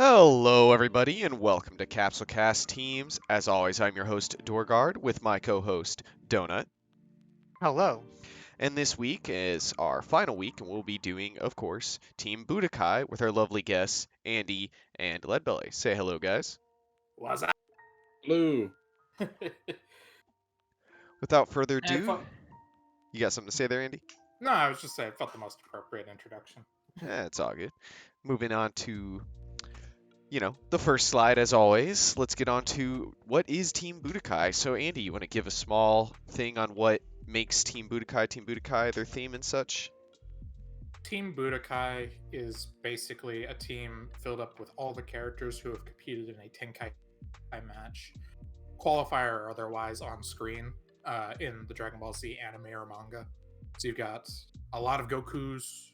Hello, everybody, and welcome to Capsule Cast Teams. As always, I'm your host, DoorGuard, with my co-host, Donut. Hello. And this week is our final week, and we'll be doing, of course, Team Budokai with our lovely guests, Andy and Leddbelly. Say hello, guys. Was that? Blue. Without further And I ado, felt, you got something to say there, Andy? no, I was just saying, I felt the most appropriate introduction. It's all good. Moving on to, the first slide, as always. Let's get on to what is Team Budokai. So, Andy, you want to give a small thing on what makes Team Budokai, their theme and such? Team Budokai is basically a team filled up with all the characters who have competed in a Tenkai match, qualifier or otherwise, on screen in the Dragon Ball Z anime or manga. So you've got a lot of Gokus,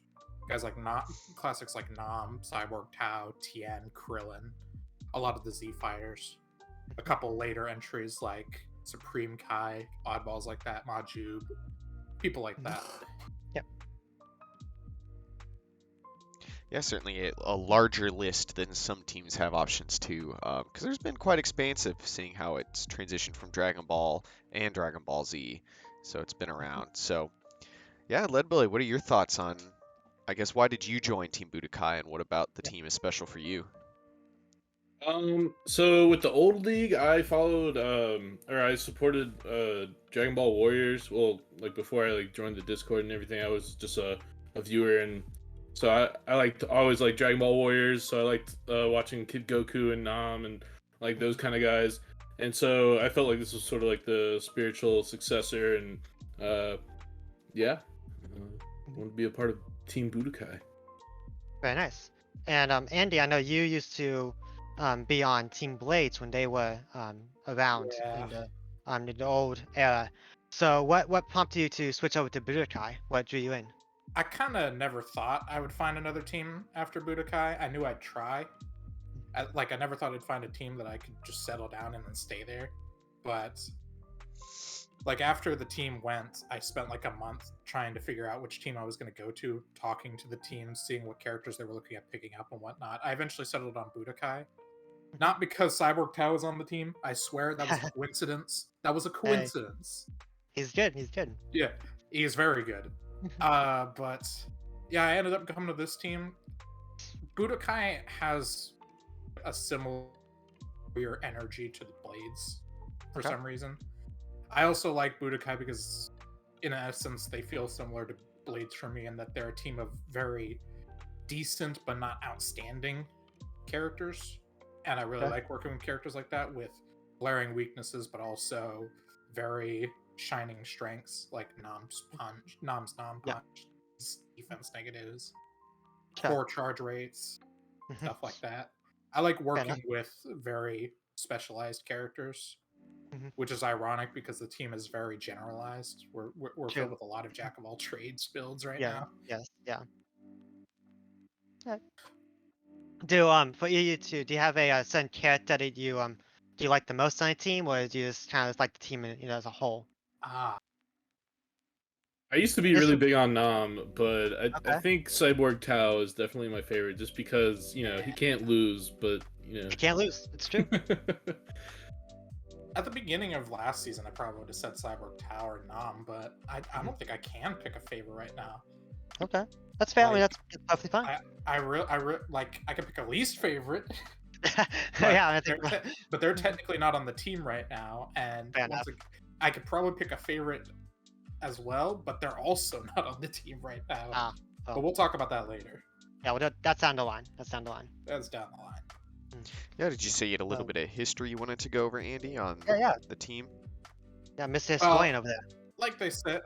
guys like classics like Nam, Cyborg Tao, Tien, Krillin, a lot of the Z fighters, a couple later entries like Supreme Kai, oddballs like that, Majub, people like that. Yeah, certainly a larger list than some teams have options to, because there's been quite expansive seeing how it's transitioned from Dragon Ball and Dragon Ball Z, so it's been around. So, yeah, Leadbelly, what are your thoughts on, I guess, why did you join Team Budokai, and what about the team is special for you? So with the old league, I followed, or I supported, Dragon Ball Warriors. Well, like before I joined the Discord and everything, I was just a viewer, and so I always liked Dragon Ball Warriors. So I liked watching Kid Goku and Nam and like those kind of guys, and so I felt like this was sort of like the spiritual successor, and yeah, I want to be a part of Team Budokai. Very nice. And Andy, I know you used to be on Team Blades when they were around Yeah. in the old era. So what prompted you to switch over to Budokai? What drew you in? I kind of never thought I would find another team after Budokai. I knew I'd try. I never thought I'd find a team that I could just settle down and then stay there. But like after the team went, I spent like a month trying to figure out which team I was going to go to, talking to the teams, seeing what characters they were looking at picking up and whatnot. I eventually settled on Budokai. Not because Cyborg Tao was on the team. I swear that was a coincidence. That was a coincidence. He's good. He's good. Yeah, he is very good. But yeah, I ended up coming to this team. Budokai has a similar energy to the Blades for Okay. some reason. I also like Budokai because, in essence, they feel similar to Blades for me in that they're a team of very decent but not outstanding characters. And I really Okay. like working with characters like that with glaring weaknesses, but also very shining strengths like Nam's Nam Yeah. punch, defense negatives, Okay. core charge rates, Mhm. stuff like that. I like working enough. with very specialized characters, Mhm. which is ironic because the team is very generalized. We're True. filled with a lot of jack of all trades builds right Yeah. now. Yes. Yeah. Yeah. For you two, do you have a certain character that you do you like the most on a team, or do you just kind of like the team as a whole? Ah, I used to be This really is- big on Nam, but I Okay. think Cyborg Tao is definitely my favorite, just because he can't lose, but You can't lose. It's true. at the beginning of last season, I probably would have said Cyborg Tao or Nam, but I don't think I can pick a favorite right now. Okay. That's fair. I mean, Like, that's perfectly fine. I could pick a least favorite, Yeah, I they're think. but they're technically not on the team right now, and Fair enough. I could probably pick a favorite as well, but they're also not on the team right now. Ah, But well. we'll talk about that later. Yeah, well, that's down the line. That's down the line. That's down the line. Yeah, did you say you had a little Oh. bit of history you wanted to go over, Andy, on Yeah. the team? Yeah, Mr. Historian over there. Like they said,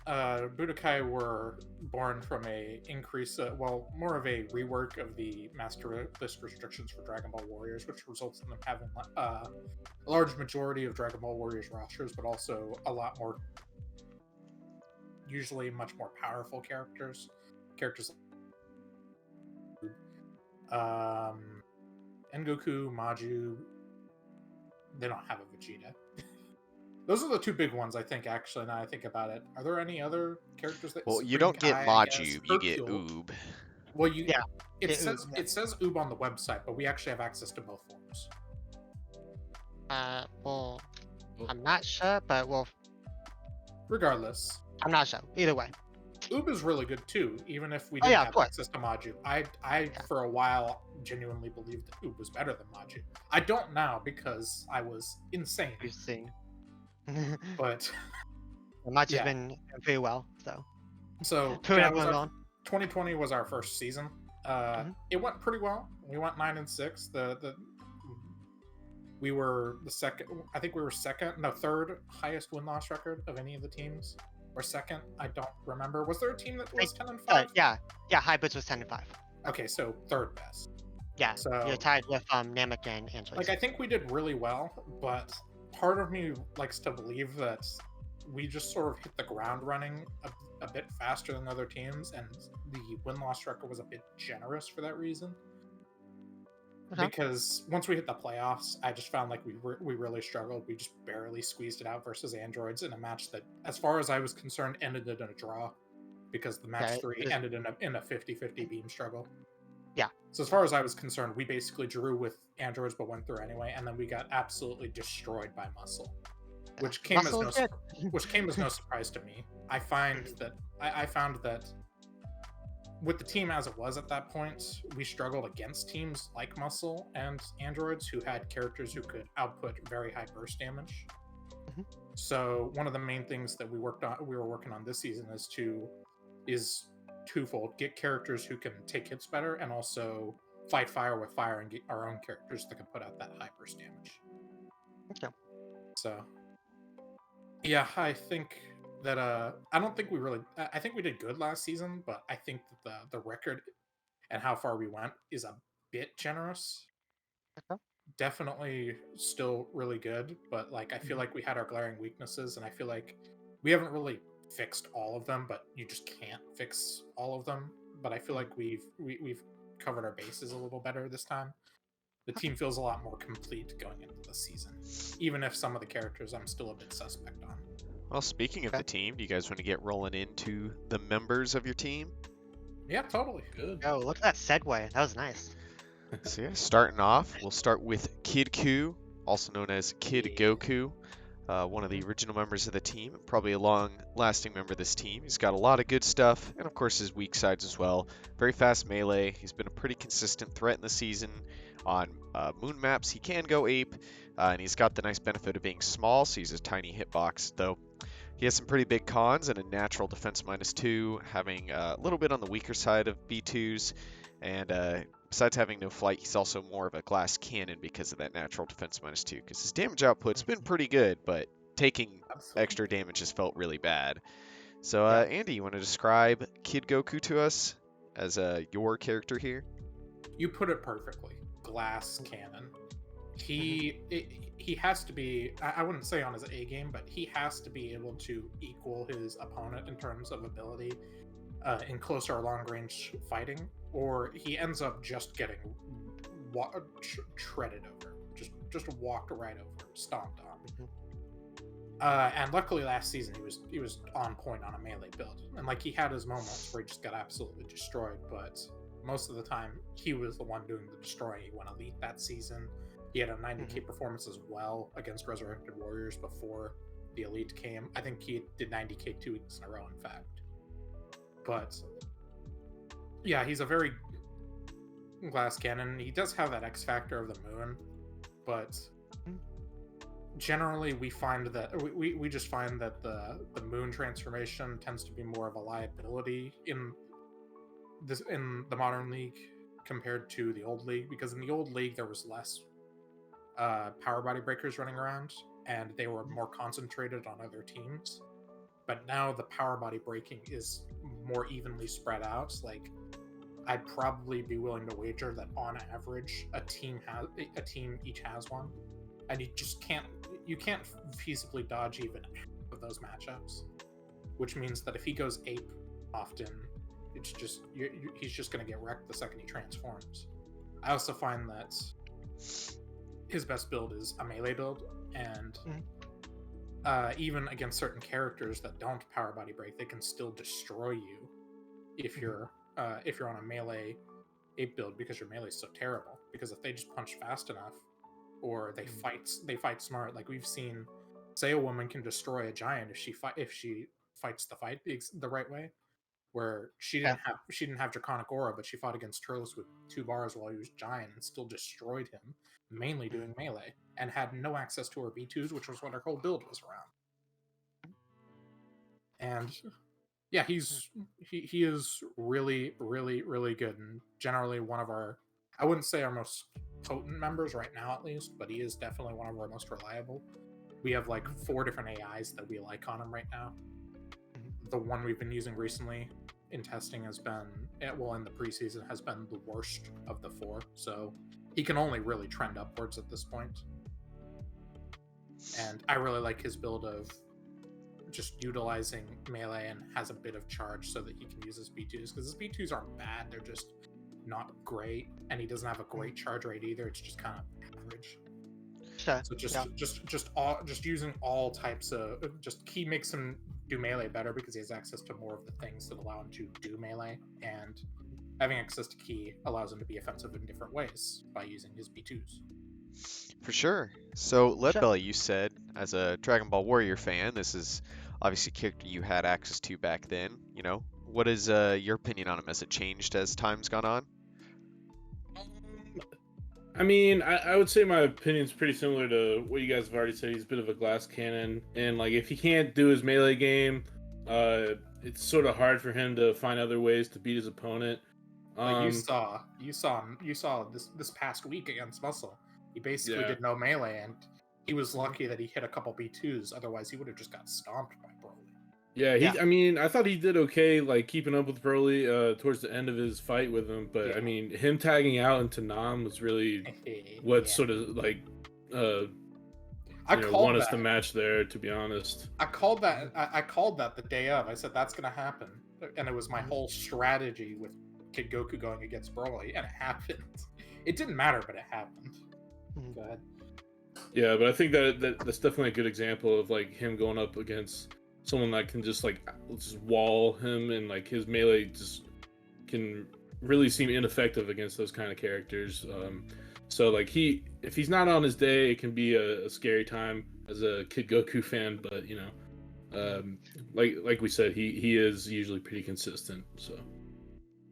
Budokai were born from a increase, more of a rework of the master list restrictions for Dragon Ball Warriors, which results in them having a large majority of Dragon Ball Warriors rosters, but also a lot more, usually much more powerful characters. Engoku, Maju. They don't have a Vegeta. Those are the two big ones, I think, actually, now I think about it. Are there any other characters that... Well, you Supreme don't get Kai, I guess. Majub, you get Hercule. Oob. Well, Yeah, it yeah, says yeah. it says Oob on the website, but we actually have access to both forms. Well, I'm not sure, but Regardless, I'm not sure. Either way. Oob is really good too, even if we Oh didn't yeah, of have course. access to Maju. I Yeah. for a while genuinely believed that Oob was better than Maju. I don't now because I was insane. We've seen. But Much has yeah, been pretty well, so. so Proving yeah, it was everyone our on. 2020 was our first season. Mhm. It went pretty well. We went 9-6. We were the second. I think we were third highest win-loss record of any of the teams, or second. I don't remember. Was there a team that was 10-5? Yeah, Hybrids was 10-5. Okay, so third best. Yeah, So you're tied with Namek and Android. like I think we did really well, but part of me likes to believe that we just sort of hit the ground running a bit faster than other teams, and the win-loss record was a bit generous for that reason. Okay. Because once we hit the playoffs, I just found like we really struggled. We just barely squeezed it out versus androids in a match that, as far as I was concerned, ended in a draw, because the match Okay, 3 ended in a 50-50 beam struggle. Yeah. So as far as I was concerned, we basically drew with androids but went through anyway, and then we got absolutely destroyed by Muscle, which came Muscle is good. as no surprise to me. I found that with the team as it was at that point, we struggled against teams like Muscle and Androids who had characters who could output very high burst damage. Mhm. So one of the main things that we were working on this season is twofold: get characters who can take hits better, and also fight fire with fire and get our own characters that can put out that high burst damage. Okay. So yeah, I think that I don't think we really I think we did good last season, but I think that the record and how far we went is a bit generous. Okay. Definitely still really good, but like I feel Mhm. like we had our glaring weaknesses, and I feel like we haven't really fixed all of them, but you just can't fix all of them. But I feel like we've covered our bases a little better this time. The team feels a lot more complete going into the season, even if some of the characters I'm still a bit suspect on. Well, speaking of Okay. the team, do you guys want to get rolling into the members of your team? Yeah, totally. Good. Oh, look at that segue. That was nice. So yeah, starting off, we'll start with Kid Ku, also known as Kid Goku, one of the original members of the team, and probably a long-lasting member of this team. He's got a lot of good stuff, and of course his weak sides as well. Very fast melee. He's been a pretty consistent threat in the season. On moon maps, he can go ape, and he's got the nice benefit of being small, so he's a tiny hitbox, though. He has some pretty big cons and a natural defense -2, having a little bit on the weaker side of B2s, and besides having no flight, he's also more of a glass cannon because of that natural defense -2, because his damage output's been pretty good, but taking extra damage has felt really bad. So, Yeah. Andy, you want to describe Kid Goku to us as your character here? You put it perfectly. Glass cannon. He has to be, I wouldn't say on his A game, but he has to be able to equal his opponent in terms of ability in close or long range fighting, or he ends up just getting treaded over, just walked right over, stomped on. And luckily last season he was on point on a melee build, and like he had his moments where he just got absolutely destroyed, but most of the time he was the one doing the destroying. He went elite that season. He had a 90k performance as well against Resurrected Warriors before the elite came. I think he did 90k 2 weeks in a row, in fact. But yeah, he's a very glass cannon. He does have that X factor of the moon, but generally we find that we just find that the moon transformation tends to be more of a liability in the modern league compared to the old league, because in the old league there was less power body breakers running around, and they were more concentrated on other teams. But now the power body breaking is more evenly spread out. Like, I'd probably be willing to wager that on average a team each has one, and you can't feasibly dodge even half of those matchups, which means that if he goes ape often, it's just he's just going to get wrecked the second he transforms. I also find that his best build is a melee build, and even against certain characters that don't power body break, they can still destroy you if you're if you're on a melee ape build, because your melee is so terrible. Because if they just punch fast enough, or they fight smart, like we've seen, say a woman can destroy a giant if she fights the fight the right way. Where she didn't have Draconic Aura, but she fought against Turles with 2 bars while he was giant and still destroyed him, mainly doing melee, and had no access to her B2s, which was what her whole build was around. And yeah, he is really, really, really good, and generally one of our, I wouldn't say our most potent members right now at least, but he is definitely one of our most reliable. We have like 4 different AIs that we like on him right now. The one we've been using recently in testing has been, well, in the preseason, has been the worst of the 4. So he can only really trend upwards at this point. And I really like his build of just utilizing melee and has a bit of charge so that he can use his B2s. Because his B2s aren't bad, they're just not great. And he doesn't have a great charge rate either. It's just kind of average. Sure. So just using all types of, he makes him do melee better because he has access to more of the things that allow him to do melee, and having access to key allows him to be offensive in different ways by using his B2s. For sure. So, Leddbelly, you said, as a Dragon Ball Warrior fan, this is obviously a character you had access to back then. You know, what is your opinion on him? Has it changed as time's gone on? I mean, I would say my opinion's pretty similar to what you guys have already said. He's a bit of a glass cannon, and like if he can't do his melee game, it's sort of hard for him to find other ways to beat his opponent. Like you saw this past week against Muscle. He basically did no melee, and he was lucky that he hit a couple B2s. Otherwise, he would have just got stomped by Broly. Yeah, I mean, I thought he did okay, like keeping up with Broly towards the end of his fight with him. But I mean, him tagging out into Nam was really what sort of like won us the match there. To be honest, I called that. I called that the day of. I said that's gonna happen, and it was my whole strategy with Kid Goku going against Broly, and it happened. It didn't matter, but it happened. Go ahead. Yeah, but I think that's definitely a good example of like him going up against someone that can just wall him, and like his melee just can really seem ineffective against those kind of characters. So like if he's not on his day, it can be a scary time as a Kid Goku fan. But you know, like we said, he is usually pretty consistent. So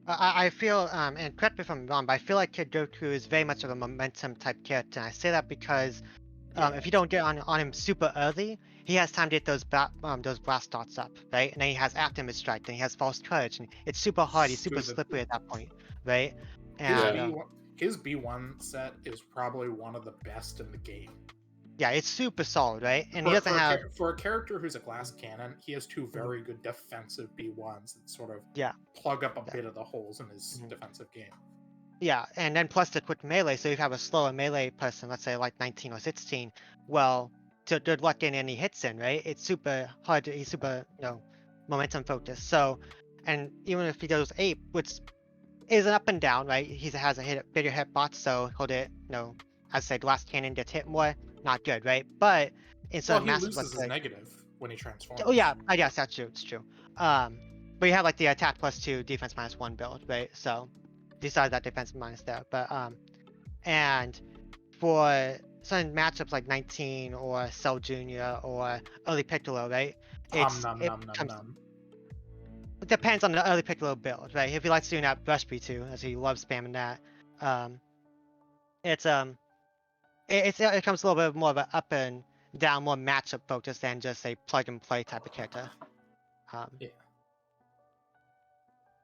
I feel, and correct me if I'm wrong, but I feel like Kid Goku is very much of a momentum type character. And I say that because if you don't get on him super early, he has time to get those blast dots up, right? And then he has Active Strike, then he has False Courage, and it's super hard. He's super slippery at that point, right? And his B1 set is probably one of the best in the game. Yeah, it's super solid, right? And he doesn't have for a character who's a glass cannon, he has 2 very good defensive B1s that sort of plug up a bit of the holes in his defensive game. Yeah, and then plus the quick melee. So if you have a slower melee person, let's say like 19 or 16, well, to luck in any hits in, right? It's super hard. He's super, momentum focused. So, and even if he goes 8, which is an up and down, right? He has a bigger hitbox, so he'll get, as I said, glass cannon gets hit more. Not good, right? But in some he loses his negative when he transforms. Oh yeah, I guess that's true. It's true. But you have like the attack +2, defense -1 build, right? So besides that defense minus there, but and for some matchups like 19 or Cell Jr. or early Piccolo, right? It depends on the early Piccolo build, right? If he likes doing that brush B2, as he loves spamming that, it comes a little bit more of an up and down, more matchup focused than just a plug and play type of character.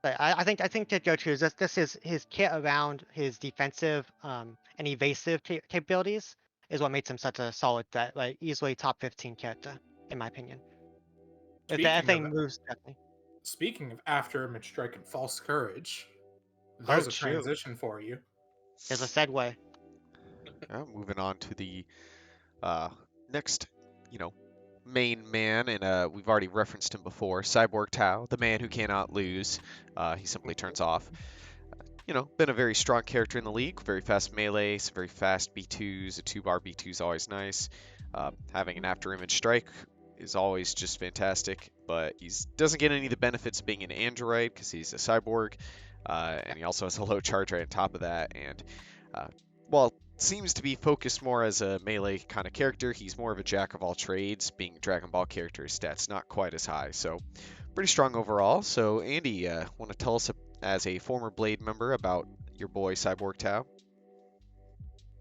But I think Kid Goku, this is his kit around his defensive and evasive capabilities is what makes him such a solid threat, like easily top 15 character, in my opinion. If that thing moves, definitely. Speaking of after image strike and false courage, there's a transition for you. There's a segue. Moving on to the next, main man, and we've already referenced him before, Cyborg Tao, the man who cannot lose. He simply turns off. Been a very strong character in the league, very fast melee, some very fast B2s, a 2-bar B2 is always nice. Having an after image strike is always just fantastic, but he doesn't get any of the benefits of being an android because he's a cyborg. and he also has a low charge rate on top of that. And well, seems to be focused more as a melee kind of character. He's more of a jack of all trades, being Dragon Ball character. His stats not quite as high, so pretty strong overall. So Andy, want to tell us as a former Blade member about your boy Cyborg Tao?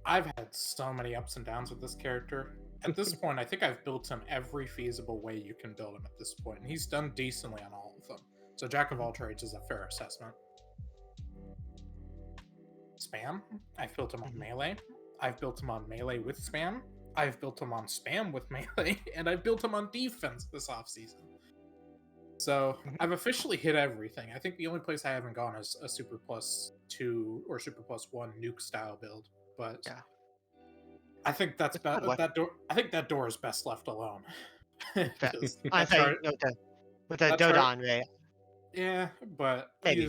I've had so many ups and downs with this character. At this point, I think I've built him every feasible way you can build him at this point, and he's done decently on all of them. So Jack of all trades is a fair assessment. Spam, I've built him on melee. I've built him on melee with spam. I've built him on spam with melee, and I've built him on defense this offseason. So I've officially hit everything. I think the only place I haven't gone is a Super Plus 2 or Super Plus 1 nuke style build. But Yeah. I think that's that door. I think that door is best left alone. Because I that say chart- with the that's right. Dodon, right? yeah, but Maybe.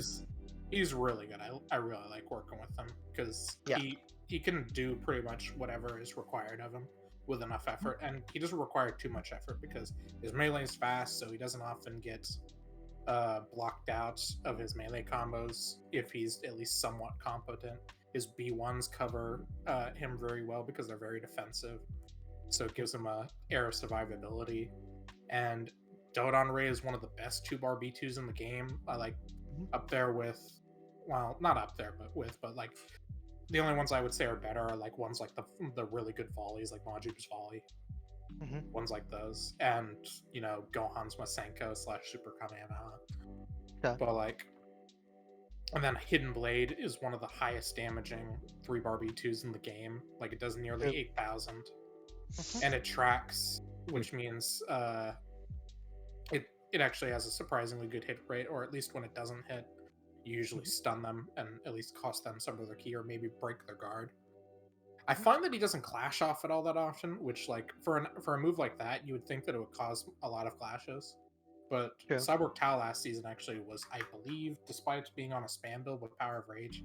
he's really good. I really like working with him because Yeah. he can do pretty much whatever is required of him with enough effort, and he doesn't require too much effort because his melee is fast, so he doesn't often get blocked out of his melee combos if he's at least somewhat competent. His B1s cover him very well because they're very defensive, so it gives him a air of survivability. And Dodon Ray is one of the best 2-bar B2s in the game. I like up there with, well, not up there, but like the only ones I would say are better are like ones like the really good volleys, like Maju's volley, ones like those, and you know Gohan's Masenko / Super Kamehameha. Yeah. But like, and then Hidden Blade is one of the highest damaging 3-bar B2s in the game. Like it does nearly 8,000, and it tracks, which means it actually has a surprisingly good hit rate, or at least when it doesn't hit, you usually stun them and at least cost them some of their key or maybe break their guard. I find that he doesn't clash off it all that often, which like for a move like that, you would think that it would cause a lot of clashes. But True. Cyborg Tao last season actually was, I believe, despite being on a spam build with Power of Rage,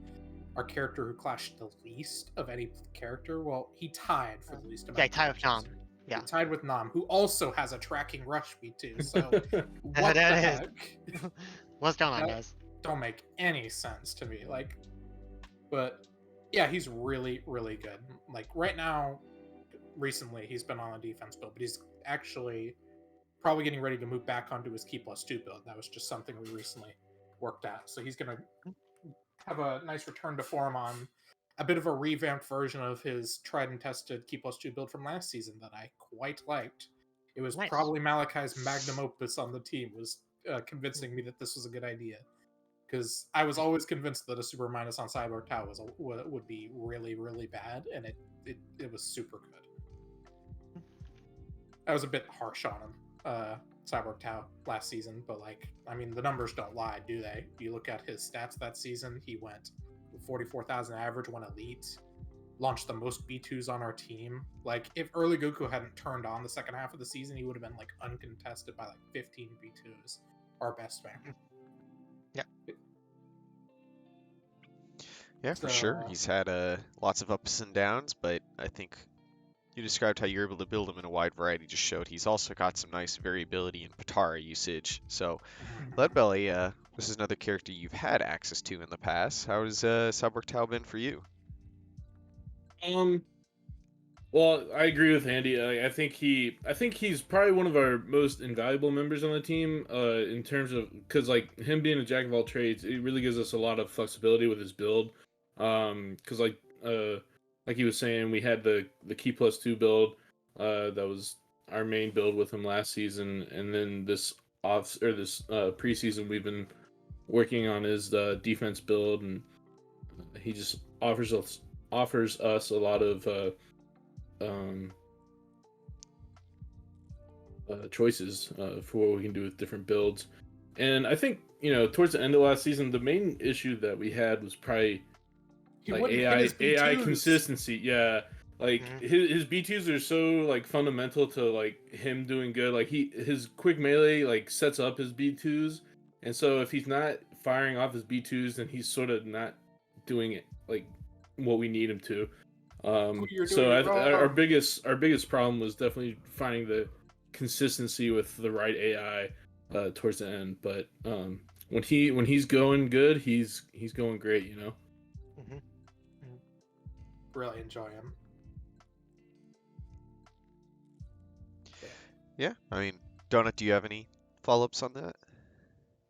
our character who clashed the least of any character. Well, he tied for the least amount. Yeah, of tied with clashes. Nam. Yeah. He tied with Nam, who also has a tracking rush B2. So what the That is- heck? What's Dodon That- does? Don't make any sense to me. Like, but yeah, he's really, really good. Like right now, recently he's been on a defense build, but he's actually probably getting ready to move back onto his Key +2 build. That was just something we recently worked out. So he's gonna have a nice return to form on a bit of a revamped version of his tried and tested Key +2 build from last season that I quite liked. It was Nice. probably Malachi's magnum opus on the team, was convincing me that this was a good idea. Because I was always convinced that a super minus on Cyborg Tao would be really, really bad, and it was super good. I was a bit harsh on him, Cyborg Tao, last season, but like, I mean, the numbers don't lie, do they? You look at his stats that season, he went 44,000 average, went elite, launched the most B2s on our team. Like, if early Goku hadn't turned on the second half of the season, he would have been like uncontested by like 15 B2s, our best man. Yeah, for sure. So- He's had lots of ups and downs, but I think you described how you're able to build him in a wide variety. Just showed he's also got some nice variability in Patara usage. So, Leddbelly, this is another character you've had access to in the past. How has Cyborg Tao been for you? Well, I agree with Andy. I think he's probably one of our most invaluable members on the team. In terms of, because like him being a jack of all trades, it really gives us a lot of flexibility with his build. Because like he was saying, we had the Key +2 build. That was our main build with him last season, and then this preseason we've been working on his defense build, and he just offers us a lot of choices for what we can do with different builds. And I think, towards the end of last season, the main issue that we had was probably like AI consistency. Yeah, like his B2s are so like fundamental to like him doing good. Like his quick melee like sets up his B2s, and so if he's not firing off his B2s, then he's sort of not doing it like what we need him to. So our biggest problem was definitely finding the consistency with the right AI towards the end. But when he's going good, he's going great. You know. Hmm. Really enjoy him. Yeah, I mean, Donut, do you have any follow-ups on that?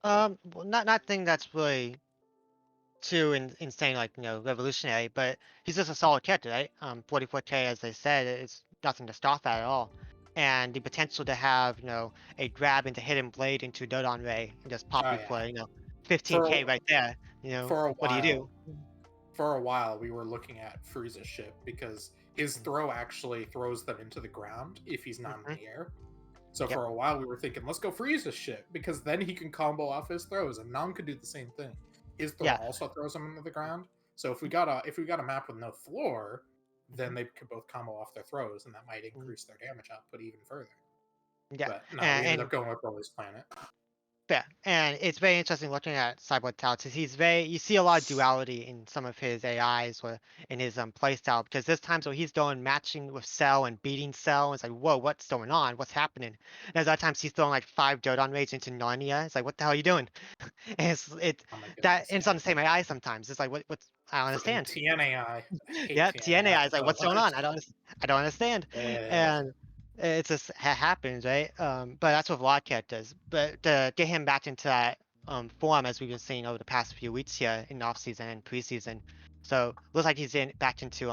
Well, not thing that's really too insane, like revolutionary, but he's just a solid character, right? 44K, as I said, is nothing to scoff at all, and the potential to have a grab into Hidden Blade into Dodon Ray and just pop Oh you yeah. for For 15K right there. for a What do you do? while, we were looking at Frieza's ship because his throw actually throws them into the ground if he's not in the air. So Yep. for a while, we were thinking, let's go Frieza's ship because then he can combo off his throws, and Nam could do the same thing. His throw Yeah. also throws them into the ground. So if we got a map with no floor, then they could both combo off their throws, and that might increase their damage output even further. Yeah, But no, we ended up going with Broly's planet. yeah, and it's very interesting looking at Cyborg Tao because you see a lot of duality in some of his AIs or in his playstyle, because there's times where he's going matching with Cell and beating Cell, and it's like, whoa, what's going on? What's happening? And there's other times he's throwing like 5 Dodon raids into Narnia. It's like, what the hell are you doing? And Oh my and goodness, it's on the same AI sometimes. It's like, what's I don't Freaking understand. TNAI. I hate Yeah, TNAI TNAI is like, so what's going much. on? I don't understand. Yeah. And it just happens, right? But that's what Wildcat does. But to get him back into that form, as we've been seeing over the past few weeks here in off season and preseason, so looks like he's back into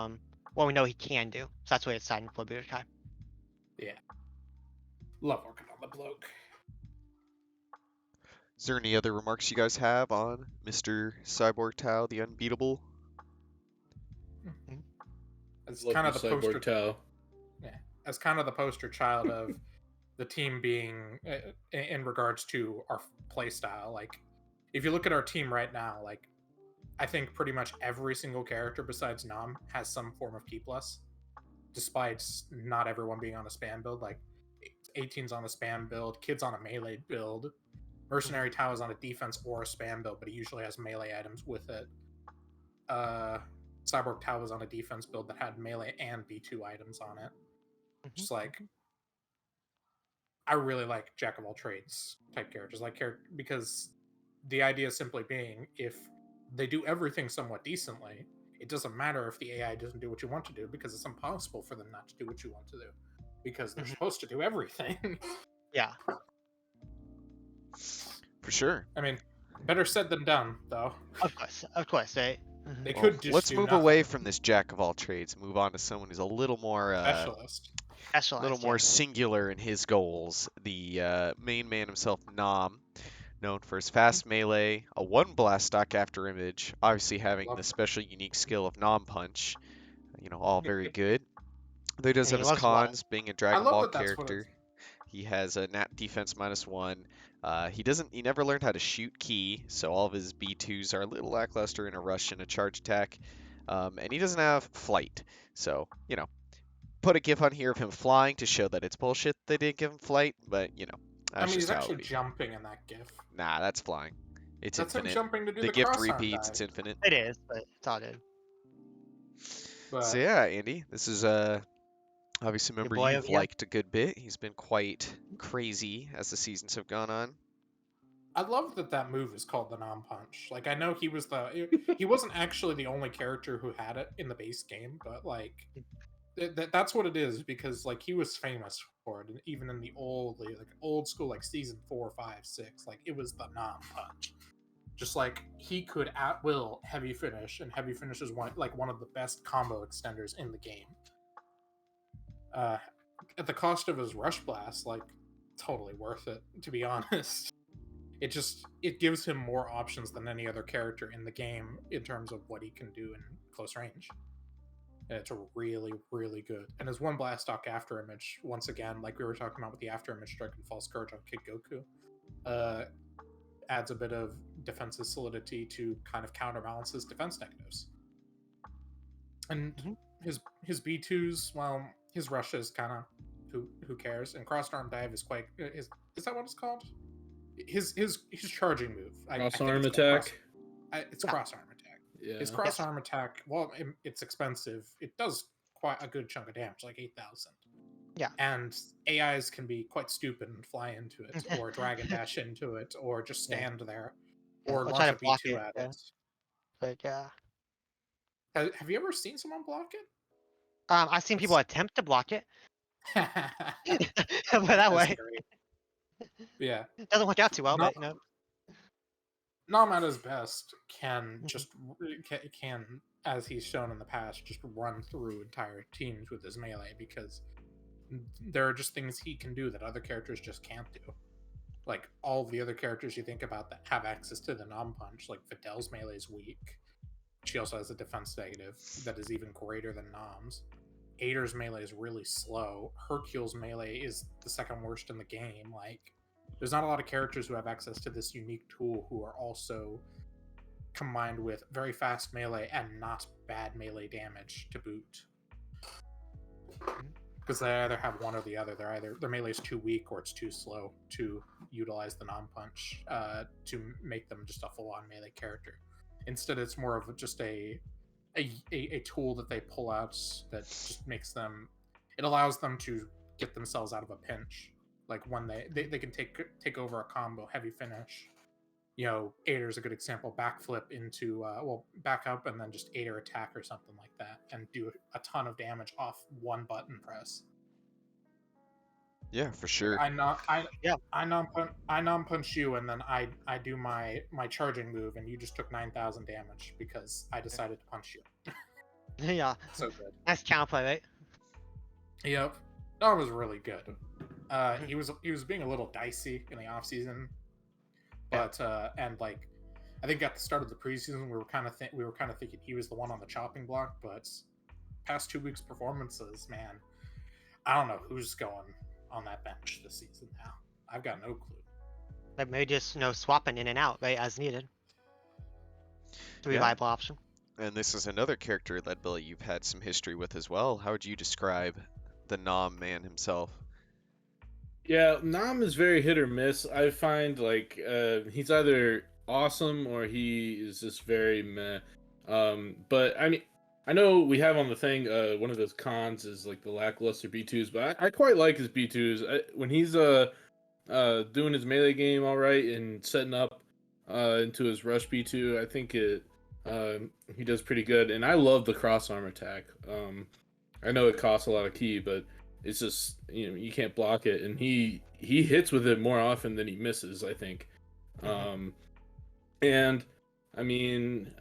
what we know he can do. So that's what it's exciting for Budokai. Yeah. Love working on the bloke. Is there any other remarks you guys have on Mr. Cyborg Tao, the Unbeatable? It's Love kind of the the poster. Cyborg Tao. Yeah, as kind of the poster child of the team being in regards to our play style. Like, if you look at our team right now, like, I think pretty much every single character besides Nam has some form of P+, despite not everyone being on a spam build. Like, 18's on a spam build, Kid's on a melee build, Mercenary Tao is on a defense or a spam build, but he usually has melee items with it. Cyborg Tao was on a defense build that had melee and B2 items on it. Just like, I really like jack of all trades type characters, because the idea simply being, if they do everything somewhat decently, it doesn't matter if the AI doesn't do what you want to do, because it's impossible for them not to do what you want to do, because they're supposed to do everything. Yeah. For sure. I mean, better said than done, though. Of course, right? They Well, could just let's do move nothing. away from this jack of all trades and move on to someone who's a little more Specialist. Specialized, yeah. singular in his goals. The main man himself, Nam, known for his fast melee, a one blast stock after image, obviously having Love the it. special unique skill of Nam Punch. All very good. Though he does And have he his loves water. cons, being a I Dragon love Ball that that's what character. He has a nat defense -1. He never learned how to shoot key, so all of his B2s are a little lackluster in a rush and a charge attack. And he doesn't have flight. So, put a gif on here of him flying to show that it's bullshit they didn't give him flight, but, I that's mean, just he's how actually it be. jumping in that GIF. Nah, that's flying. It's That's him infinite. jumping to do The the gift cross-arm repeats, dive. it's infinite. It is, but it's all good. But So yeah, Andy, this is obviously remember boy you've over here? liked a good bit. He's been quite crazy as the seasons have gone on. I love that move is called the Nam Punch. Like, I know he wasn't actually the only character who had it in the base game, but like that's what it is, because like he was famous for it, and even in the old school, like season 4, 5, 6, like it was the Nam Punch. Just like he could at will heavy finish, and heavy finish is one of the best combo extenders in the game. At the cost of his Rush Blast, like totally worth it, to be honest. It gives him more options than any other character in the game in terms of what he can do in close range. And it's really, really good. And his one blast stock after image, once again, like we were talking about with the after image strike and false courage on Kid Goku, adds a bit of defensive solidity to kind of counterbalance his defense negatives. And his B2s, well, his rush is kind of who cares, and cross arm dive is quite is that what it's called? His charging move. Cross arm attack. It's cross arm attack. Yeah. His cross arm attack. Well, it's expensive. It does quite a good chunk of damage, like 8,000. Yeah. And AIs can be quite stupid and fly into it, or dragon dash into it, or just stand there. Yeah, or I'll try launch to a block B2 it. at Yeah. it. But yeah. Have you ever seen someone block I've seen people It's- attempt to block it, it? but that That's way great. Yeah. it doesn't work out too well. Not But you know, Nam at his best can Mhm. just can, as he's shown in the past, just run through entire teams with his melee because there are just things he can do that other characters just can't do. Like all the other characters you think about that have access to the Nam punch, like Fidel's melee is weak. She also has a defense negative that is even greater than Nam's. Ader's melee is really slow. Hercule's melee is the second worst in the game. Like, there's not a lot of characters who have access to this unique tool who are also combined with very fast melee and not bad melee damage to boot. Because they either have one or the other. Their melee is too weak or it's too slow to utilize the non-punch to make them just a full-on melee character. Instead, it's more of just a tool that they pull out that just makes them. It allows them to get themselves out of a pinch. Like when they can take over a combo heavy finish. You know, Ader's a good example. Backflip into back up and then just Ader attack or something like that, and do a ton of damage off one button press. Yeah, for sure. I Yeah. non punch you, and then I do my charging move, and you just took 9,000 damage because I decided to punch you. yeah, So good. nice counterplay, right? Yep, that was really good. He was being a little dicey in the off season, but and like I think at the start of the preseason we were kind of thinking he was the one on the chopping block, but past 2 weeks performances, man, I don't know who's going on that bench this season now. I've got no clue. Like maybe just swapping in and out, right, as needed. Three Yeah. viable option. And this is another character, Leddbelly, you've had some history with as well. How would you describe the Nom man himself? Yeah, Nam is very hit or miss. I find like he's either awesome or he is just very meh. But I mean, I know we have on the thing one of those cons is like the lackluster B2s, but I quite like his B2s. When he's doing his melee game all right and setting up into his rush B2, I think he does pretty good. And I love the cross arm attack. I know it costs a lot of ki, but it's just you can't block it, and he hits with it more often than he misses, I think. And I mean,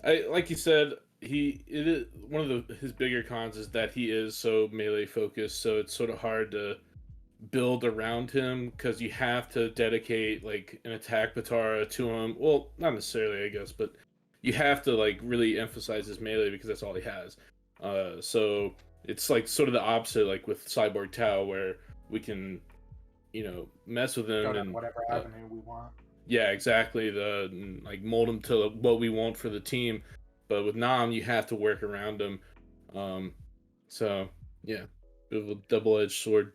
I like you said, it is one of his bigger cons is that he is so melee focused, so it's sort of hard to build around him because you have to dedicate like an attack Batara to him. Well, not necessarily, I guess, but you have to like really emphasize his melee because that's all he has. So it's like sort of the opposite, like with Cyborg Tao, where we can, mess with him Go down and whatever avenue we want. yeah, exactly. Like mold him to what we want for the team. But with Nam, you have to work around him. So yeah, bit of a double-edged sword.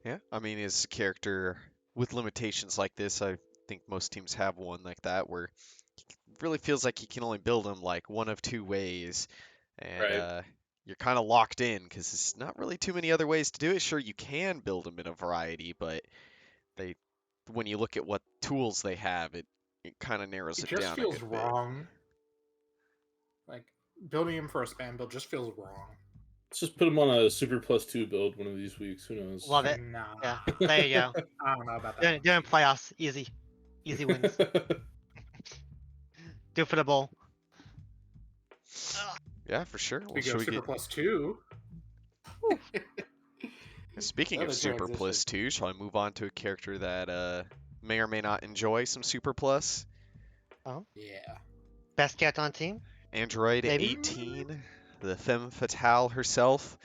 Yeah, I mean, his character with limitations like this, I think most teams have one like that where it really feels like you can only build him like one of two ways, and Right. you're kind of locked in because there's not really too many other ways to do it. Sure, you can build him in a variety, but when you look at what tools they have, it kind of narrows It it just down a feels good bit. wrong. Like building him for a spam build just feels wrong. Let's just put him on a Super +2 build one of these weeks. Who knows? Love it. Nah, Yeah, there you go. I don't know about that. Doing playoffs, easy wins. Do for the bowl. Yeah, for sure. Well, Speaking should of we Super get Plus 2, speaking of Another Super transition. Plus 2, shall I move on to a character that may or may not enjoy some Super Plus? yeah. Best character on team. Android Maybe. 18, the femme fatale herself,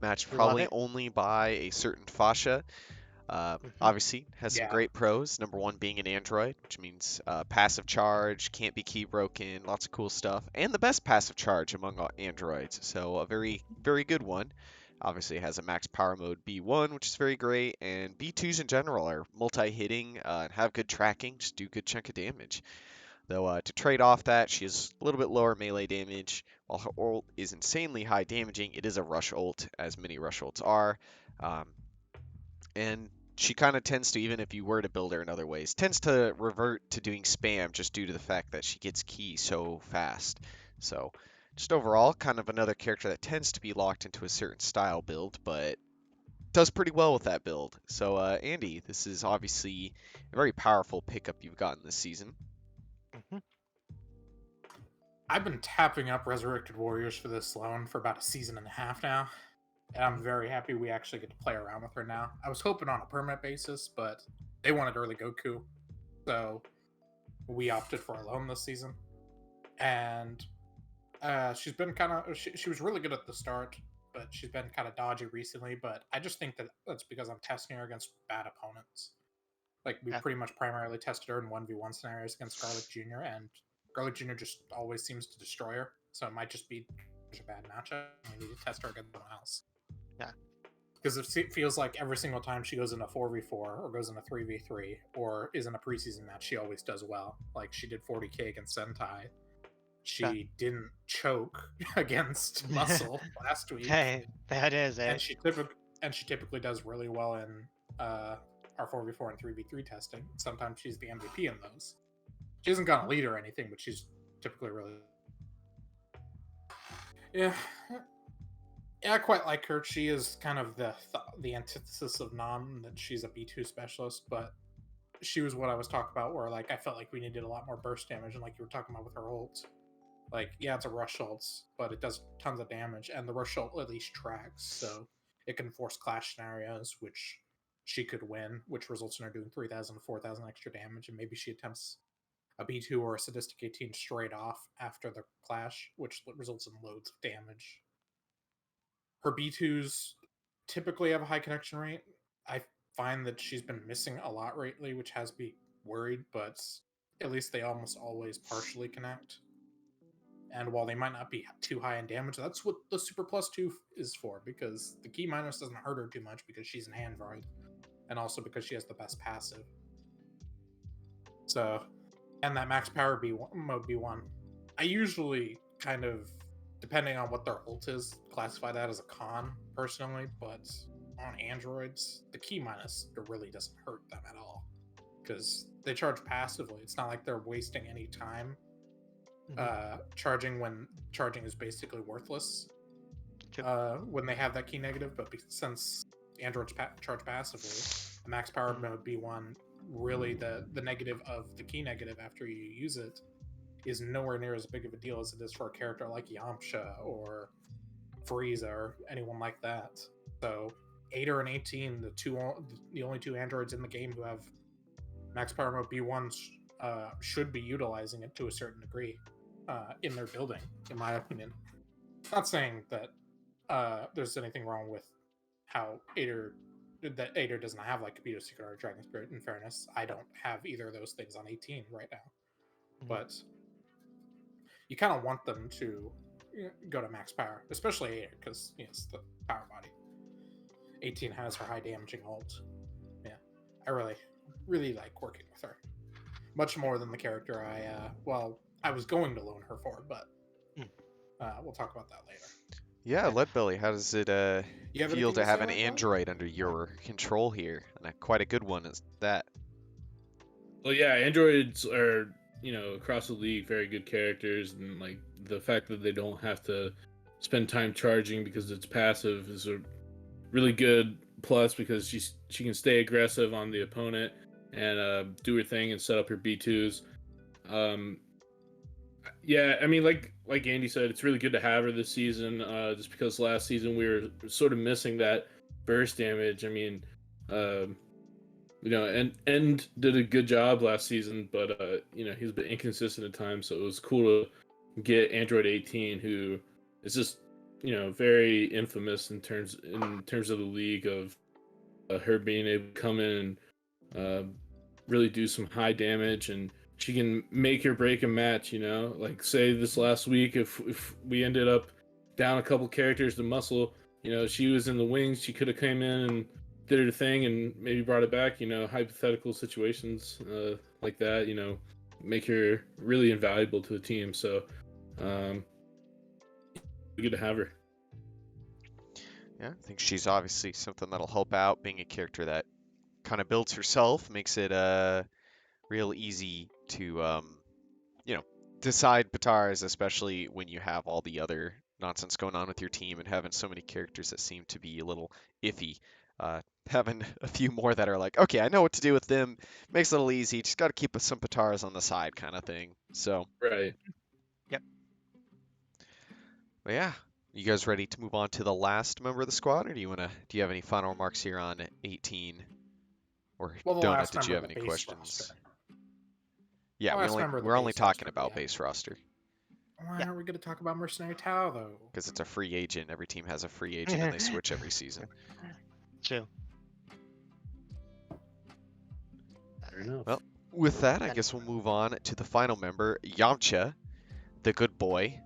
matched We love probably it. only by a certain fascia. Obviously, has some Yeah. great pros. Number one being an android, which means passive charge, can't be key broken, lots of cool stuff, and the best passive charge among all androids. So a very, very good one. Obviously, it has a max power mode B1, which is very great, and B2s in general are multi-hitting and have good tracking, just do a good chunk of damage. Though to trade off that, she has a little bit lower melee damage. While her ult is insanely high damaging, it is a rush ult, as many rush ults are. And she kind of tends to, even if you were to build her in other ways, tends to revert to doing spam just due to the fact that she gets key so fast. So just overall, kind of another character that tends to be locked into a certain style build, but does pretty well with that build. So Andy, this is obviously a very powerful pickup you've gotten this season. Mhm. I've been tapping up Resurrected Warriors for this loan for about a season and a half now, and I'm very happy we actually get to play around with her now. I was hoping on a permanent basis, but they wanted early Goku, so we opted for a loan this season. And she's been kind of she was really good at the start, but she's been kind of dodgy recently. But I just think that that's because I'm testing her against bad opponents. Like we Yeah. pretty much primarily tested her in 1v1 scenarios against Garlic Jr. and Garlic Jr. just always seems to destroy her. So it might just be a bad matchup. We need to test her against someone else. Yeah. Because it feels like every single time she goes in a 4v4 or goes in a 3v3 or is in a preseason match, she always does well. Like she did 40k against Sentai. She didn't choke against Muscle last week. Hey, that is And it. she typically does really well in our 4v4 and 3v3 testing. Sometimes she's the MVP in those. She hasn't got a lead or anything, but she's typically really... Yeah, I quite like her. She is kind of the antithesis of Nam, that she's a B2 specialist, but she was what I was talking about, where like I felt like we needed a lot more burst damage, and like you were talking about with her ult. Like, yeah, it's a rush ult, but it does tons of damage, and the rush ult at least tracks, so it can force clash scenarios, which she could win, which results in her doing 3,000 to 4,000 extra damage, and maybe she attempts a B2 or a Sadistic 18 straight off after the clash, which results in loads of damage. Her B2s typically have a high connection rate. I find that she's been missing a lot lately, which has me worried, but at least they almost always partially connect. And while they might not be too high in damage, that's what the Super Plus 2 is for, because the key minus doesn't hurt her too much because she's an android, and also because she has the best passive. So, and that max power mode B1. I usually kind of, depending on what their ult is, classify that as a con, personally, but on androids, the key minus really doesn't hurt them at all, because they charge passively. It's not like they're wasting any time charging when charging is basically worthless when they have that key negative, but since androids charge passively, the max power mode B1, really the negative of the key negative after you use it is nowhere near as big of a deal as it is for a character like Yamcha or Frieza or anyone like that. So 8 and 18, the only two androids in the game who have max power mode B1s, should be utilizing it to a certain degree in their building, in my opinion. Not saying that there's anything wrong with how Ader doesn't have like Capito Secret or Dragon Spirit. In fairness, I don't have either of those things on 18 right now, but you kind of want them to go to max power, especially Ader, because it's the power body. 18 has her high damaging ult. Yeah, I really like working with her, much more than the character I was going to loan her for, but we'll talk about that later. Yeah, Leddbelly, how does it feel to have an about android under your control here, and quite a good one is that? Well, yeah, androids are, across the league, very good characters, and like the fact that they don't have to spend time charging because it's passive is a really good plus, because she can stay aggressive on the opponent and do her thing and set up her B2s. Yeah, I mean, like Andy said, it's really good to have her this season, just because last season we were sort of missing that burst damage. I mean, and did a good job last season, but he's been inconsistent at times, so it was cool to get Android 18, who is just very infamous in terms of the league, of her being able to come in and really do some high damage, and she can make or break a match. Like say this last week, if we ended up down a couple characters to Muscle, she was in the wings, she could have came in and did her thing and maybe brought it back. Hypothetical situations like that, make her really invaluable to the team. So good to have her. Yeah, I think she's obviously something that'll help out, being a character that kind of builds herself, makes it real easy to decide Batars, especially when you have all the other nonsense going on with your team and having so many characters that seem to be a little iffy. Having a few more that are like, okay, I know what to do with them, makes it a little easy. Just got to keep some Batars on the side, kind of thing. So, Right. Yep. but yeah, you guys ready to move on to the last member of the squad, or do you have any final remarks here on 18? Or Well, the Donut, last did member you of have the any base questions? roster. Yeah, The last member of the we're only base talking roster, about yeah. base roster Why Yeah. aren't we going to talk about Mercenary Tau, though? because it's a free agent. Every team has a free agent, and they switch every season. True. Fair enough. Well, with that, I guess we'll move on to the final member, Yamcha, the good boy,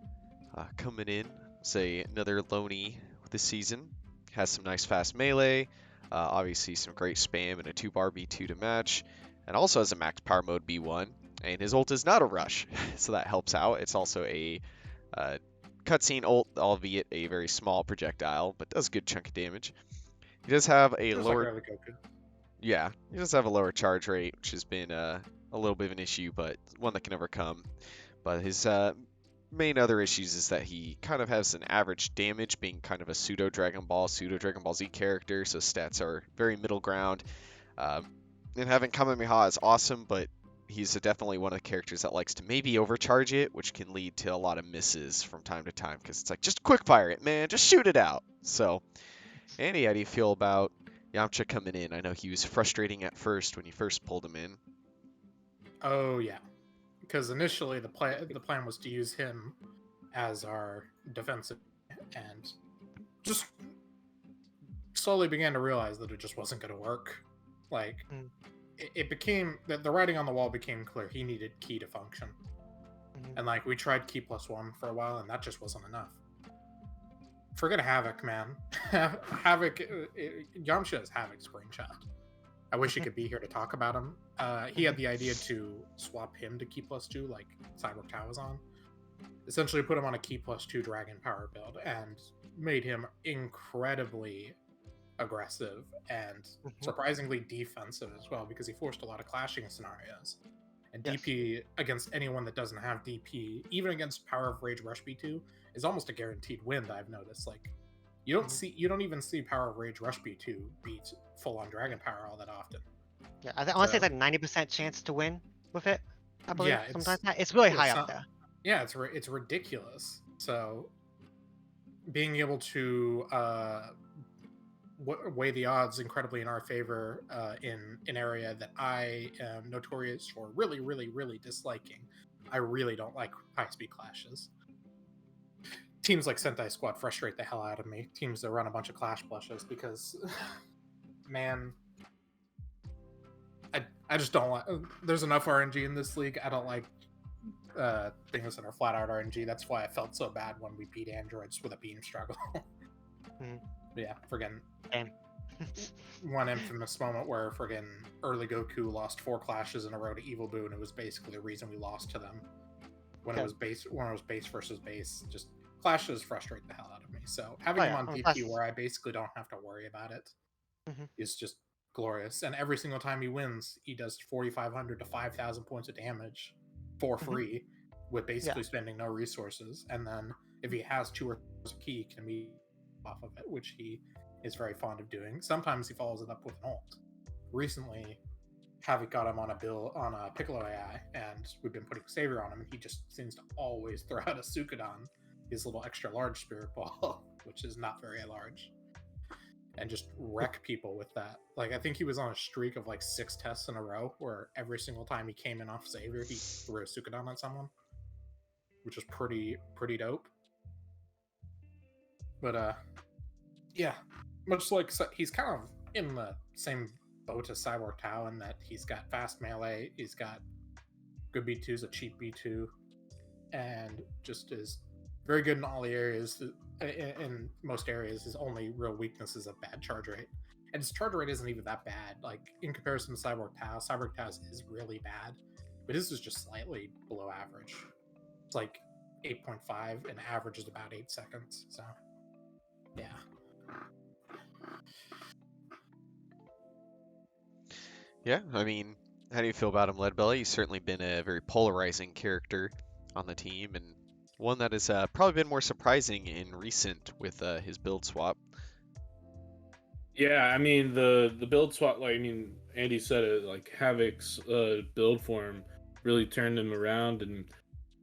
coming in. Say another loney this season. Has some nice fast melee, obviously some great spam and a 2-bar B2 to match, and also has a max power mode B1. And his ult is not a rush, so that helps out. It's also a cutscene ult, albeit a very small projectile, but does a good chunk of damage. He does have a Just lower like early Goku. Yeah, he does have a lower charge rate, which has been a little bit of an issue, but one that can overcome. But his main other issues is that he kind of has an average damage, being kind of a pseudo Dragon Ball Z character, so stats are very middle ground. And having Kamehameha is awesome, but he's definitely one of the characters that likes to maybe overcharge it, which can lead to a lot of misses from time to time, because it's like, just quick fire it, man, just shoot it out. So, Andy, how do you feel about Yamcha coming in? I know he was frustrating at first when you first pulled him in. Oh yeah, because initially the plan was to use him as our defensive, and just slowly began to realize that it just wasn't going to work. Like Mm. it became the writing on the wall became clear. He needed key to function, and like we tried key +1 for a while, and that just wasn't enough. Forget Havoc, man. Havoc, Yamcha is Havoc's brainchild. I wish he could be here to talk about him. He had the idea to swap him to key +2, like Cyborg Tao was on. Essentially put him on a key +2 Dragon Power build and made him incredibly aggressive and surprisingly defensive as well, because he forced a lot of clashing scenarios. And Yes. DP against anyone that doesn't have DP, even against Power of Rage Rush B2, is almost a guaranteed win. I've noticed. Like, you don't even see Power of Rage Rush B2 beat full on Dragon Power all that often. Yeah, I want to say So- it's like 90% chance to win with it. I believe Yeah, sometimes it's really yeah, high some- up there. Yeah, it's ridiculous. So being able to weigh the odds incredibly in our favor in an area that I am notorious for really, really, really disliking. I really don't like high-speed clashes. Teams like Sentai Squad frustrate the hell out of me. Teams that run a bunch of clash plushes because, man, I just don't like. There's enough RNG in this league. I don't like things that are flat out RNG. That's why I felt so bad when we beat androids with a beam struggle. Yeah, friggin' Damn. one infamous moment where friggin' early Goku lost 4 clashes in a row to Evil Boo, and it was basically the reason we lost to them. When it was base versus base, just clashes frustrate the hell out of me. So having him on DP where I basically don't have to worry about it is just glorious. And every single time he wins, he does 4,500 to 5,000 points of damage for free with basically spending no resources. And then if he has 2 or 3 key, he can be off of it, which he is very fond of doing. Sometimes he follows it up with an ult. Recently, Havoc got him on a Piccolo AI, and we've been putting Savior on him, and he just seems to always throw out a Suikoden, his little extra large spirit ball, which is not very large, and just wreck people with that. Like, I think he was on a streak of like 6 tests in a row where every single time he came in off Savior, he threw a Suikoden on someone, which is pretty dope. But yeah, much like he's kind of in the same boat as Cyborg Tao in that he's got fast melee, he's got good B2s, a cheap B2, and just is very good in all the areas. In most areas, his only real weakness is a bad charge rate. And his charge rate isn't even that bad. Like, in comparison to Cyborg Tao's is really bad, but his is just slightly below average. It's like 8.5, and average is about 8 seconds, so yeah. Yeah, I mean, how do you feel about him, Leadbelly? He's certainly been a very polarizing character on the team, and one that has probably been more surprising in recent with his build swap. Yeah, I mean the build swap. Like, I mean, Andy said it. Like Havoc's build form really turned him around, and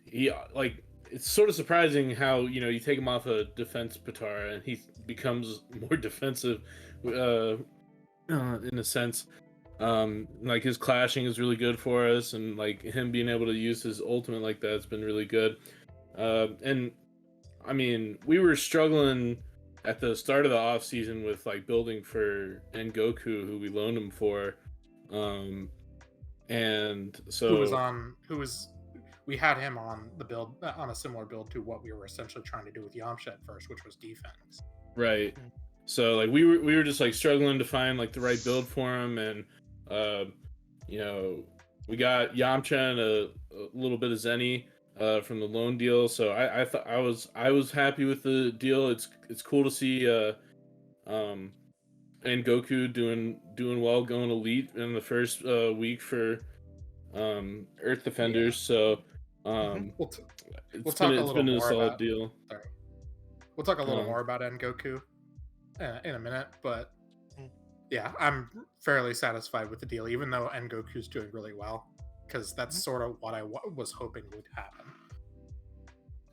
he like it's sort of surprising how you take him off a defense Patara and he becomes more defensive, in a sense. Like his clashing is really good for us, and like him being able to use his ultimate like that's been really good. And I mean, we were struggling at the start of the off season with like building for Ngoku, who we loaned him for, and so we had him on the build on a similar build to what we were essentially trying to do with Yamcha at first, which was defense. right. So like we were just like struggling to find like the right build for him, and we got Yamcha and a little bit of Zenny from the loan deal. So I thought I was happy with the deal. It's cool to see and Goku doing well, going elite in the first week for Earth Defenders. So We'll it's talk been a solid deal. Sorry. We'll talk a little Um, more about Ngoku in a minute, but yeah, I'm fairly satisfied with the deal, even though Ngoku's doing really well, because that's sort of what I was hoping would happen.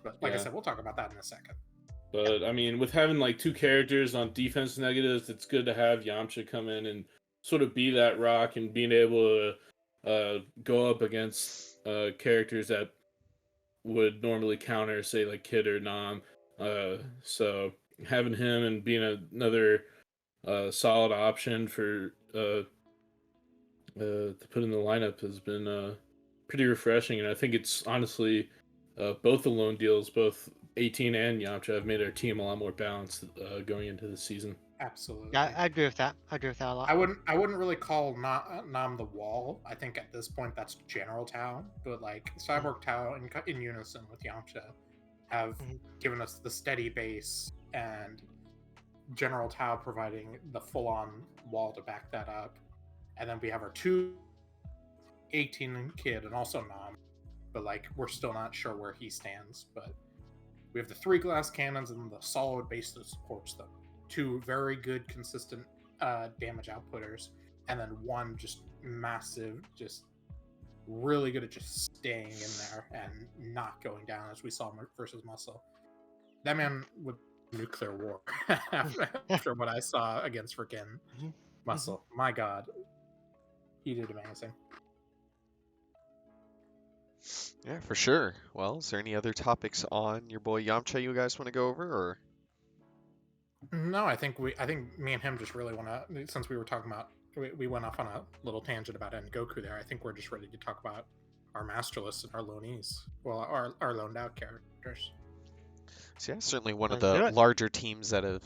But like I Yeah. said, we'll talk about that in a second. But I mean, with having like two characters on defense negatives, it's good to have Yamcha come in and sort of be that rock and being able to go up against characters that would normally counter, say like Kid or Nam. So having him and being another solid option for to put in the lineup has been pretty refreshing, and I think it's honestly both the loan deals, both 18 and Yamcha, have made our team a lot more balanced going into the season. Absolutely. Yeah, I agree with that. I agree with that a lot. I wouldn't really call Nam the wall. I think at this point that's General Tao, but like Cyborg Tao in unison with Yamcha have given us the steady base, and General Tao providing the full-on wall to back that up. And then we have our 18 kid and also Nam, but like we're still not sure where he stands. But we have the 3 glass cannons and the solid base that supports them. 2 very good, consistent damage outputters, and then 1 just massive, just really good at just staying in there and not going down, as we saw versus Muscle. That man would nuclear war after what I saw against freaking Muscle. My God, he did amazing. Yeah, for sure. Well, is there any other topics on your boy Yamcha you guys want to go over, or? No, I think me and him just really want to, since we were talking about, we went off on a little tangent about Goku there. I think we're just ready to talk about our master list and our loanees. Well, our loaned out characters. So yeah, certainly one of Let's do the it. larger teams that have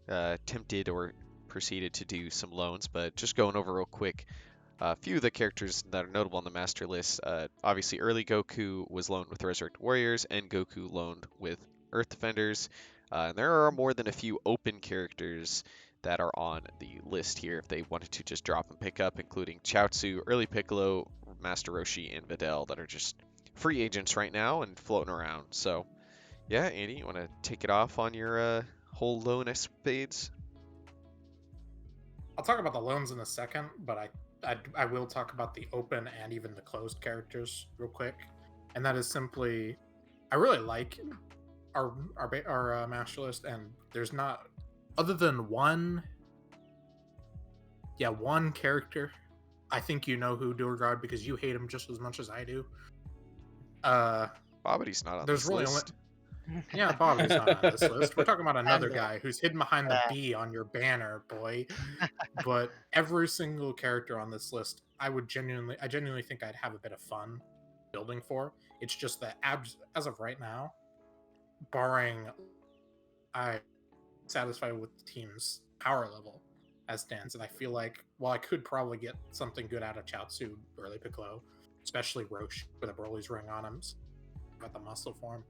attempted or proceeded to do some loans, but just going over real quick. A few of the characters that are notable on the master list. Obviously, early Goku was loaned with Resurrect Warriors, and Goku loaned with Earth Defenders. And there are more than a few open characters that are on the list here if they wanted to just drop and pick up, including Chaozu, Early Piccolo, Master Roshi, and Videl that are just free agents right now and floating around. So, yeah, Andy, you want to take it off on your whole loan escapades? I'll talk about the loans in a second, but I will talk about the open and even the closed characters real quick, and that is simply, I really like our master list, and there's not, other than one character. I think you know who, DoorGuard, because you hate him just as much as I do. Bobity's not on There's this really list. Yeah, Bobby's not on this list. We're talking about another And, guy who's hidden behind the B on your banner, boy. But every single character on this list, I genuinely think I'd have a bit of fun building for. It's just that as of right now, barring I'm satisfied with the team's power level as stands, and I feel like while I could probably get something good out of Chaozu, Early Piccolo, especially Roche with a Broly's ring on him, got the muscle form.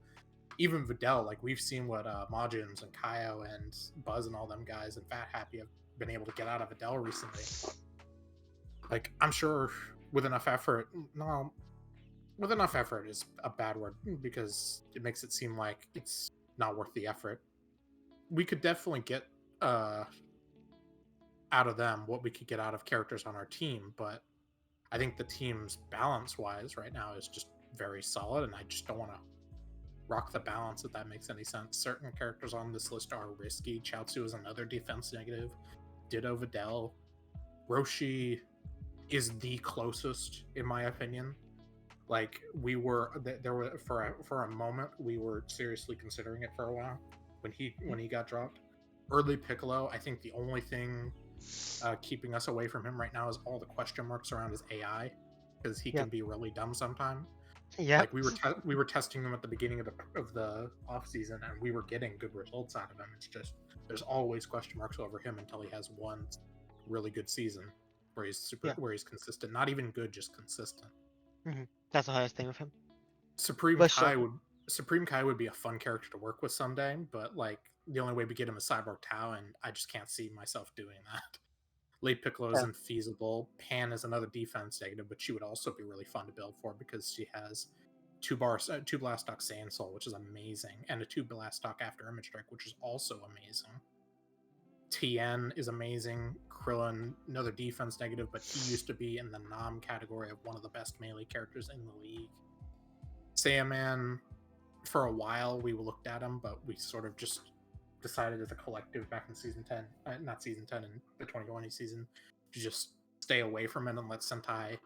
Even Videl, like we've seen what Majins and Kaio and Buzz and all them guys and Fat Happy have been able to get out of Videl recently. Like, I'm sure with enough effort, no, with enough effort is a bad word because it makes it seem like it's not worth the effort. We could definitely get out of them what we could get out of characters on our team, but I think the team's balance wise right now is just very solid, and I just don't want to rock the balance if that makes any sense. Certain characters on this list are risky. Chaozu is another defense negative. Ditto Videl. Roshi is the closest, in my opinion. Like, there were for a moment we were seriously considering it for a while when he got dropped. Early Piccolo, I think the only thing keeping us away from him right now is all the question marks around his AI, because he can be really dumb sometimes. Yeah. Like, we were testing him at the beginning of the off season, and we were getting good results out of him. It's just there's always question marks over him until he has one really good season where he's consistent. Not even good, just consistent. That's the hardest thing with him. Supreme But Kai sure. Supreme Kai would be a fun character to work with someday, but like the only way we get him is Cyborg Tao, and I just can't see myself doing that. Late Piccolo isn't feasible. Pan is another defense negative, but she would also be really fun to build for because she has two blast stock Saiyan Soul, which is amazing, and a 2 blast stock after Image Strike, which is also amazing. Tien is amazing. Krillin, another defense negative, but he used to be in the Nam category of one of the best melee characters in the league. Saiyaman, for a while we looked at him, but we sort of just decided as a collective back in season 10, not season 10, in the 2020 season, to just stay away from it and let Sentai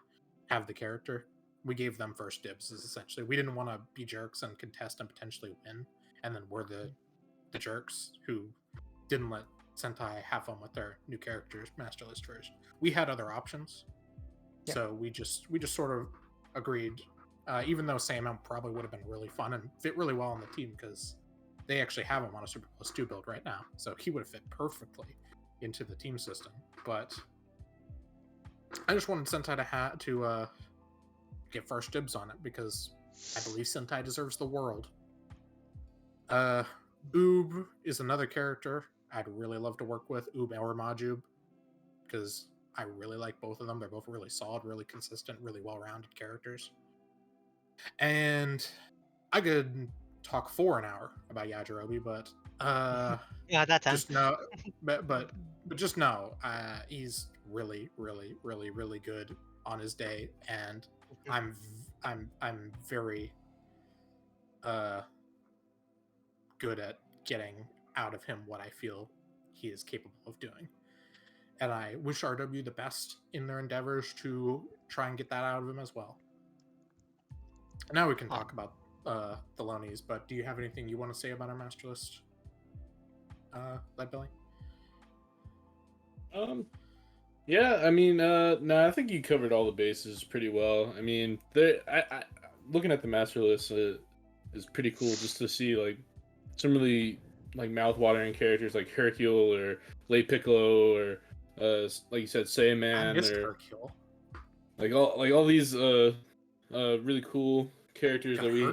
have the character. We gave them first dibs, essentially. We didn't want to be jerks and contest and potentially win, and then we're the jerks who didn't let Sentai have fun with their new characters master list first. We had other options, so we just sort of agreed. Even though Sam probably would have been really fun and fit really well on the team because they actually have him on a Super Plus 2 build right now, so he would have fit perfectly into the team system. But I just wanted Sentai to get first dibs on it because I believe Sentai deserves the world. Oob is another character I'd really love to work with, Oob or Majub, because I really like both of them. They're both really solid, really consistent, really well-rounded characters. And I could talk for an hour about Yajirobe, but yeah, that time. just know, but just know, he's really, really, really, really good on his day, and I'm very good at getting out of him what I feel he is capable of doing. And I wish RW the best in their endeavors to try and get that out of him as well. Now we can talk about the Lonies, but do you have anything you want to say about our master list, Leddbelly? Yeah, I mean, no, I think you covered all the bases pretty well. I mean, I looking at the master list is pretty cool just to see like some really like mouth-watering characters like Hercule or Late Piccolo or like you said, Saiyaman or Hercule. like all these really cool characters that we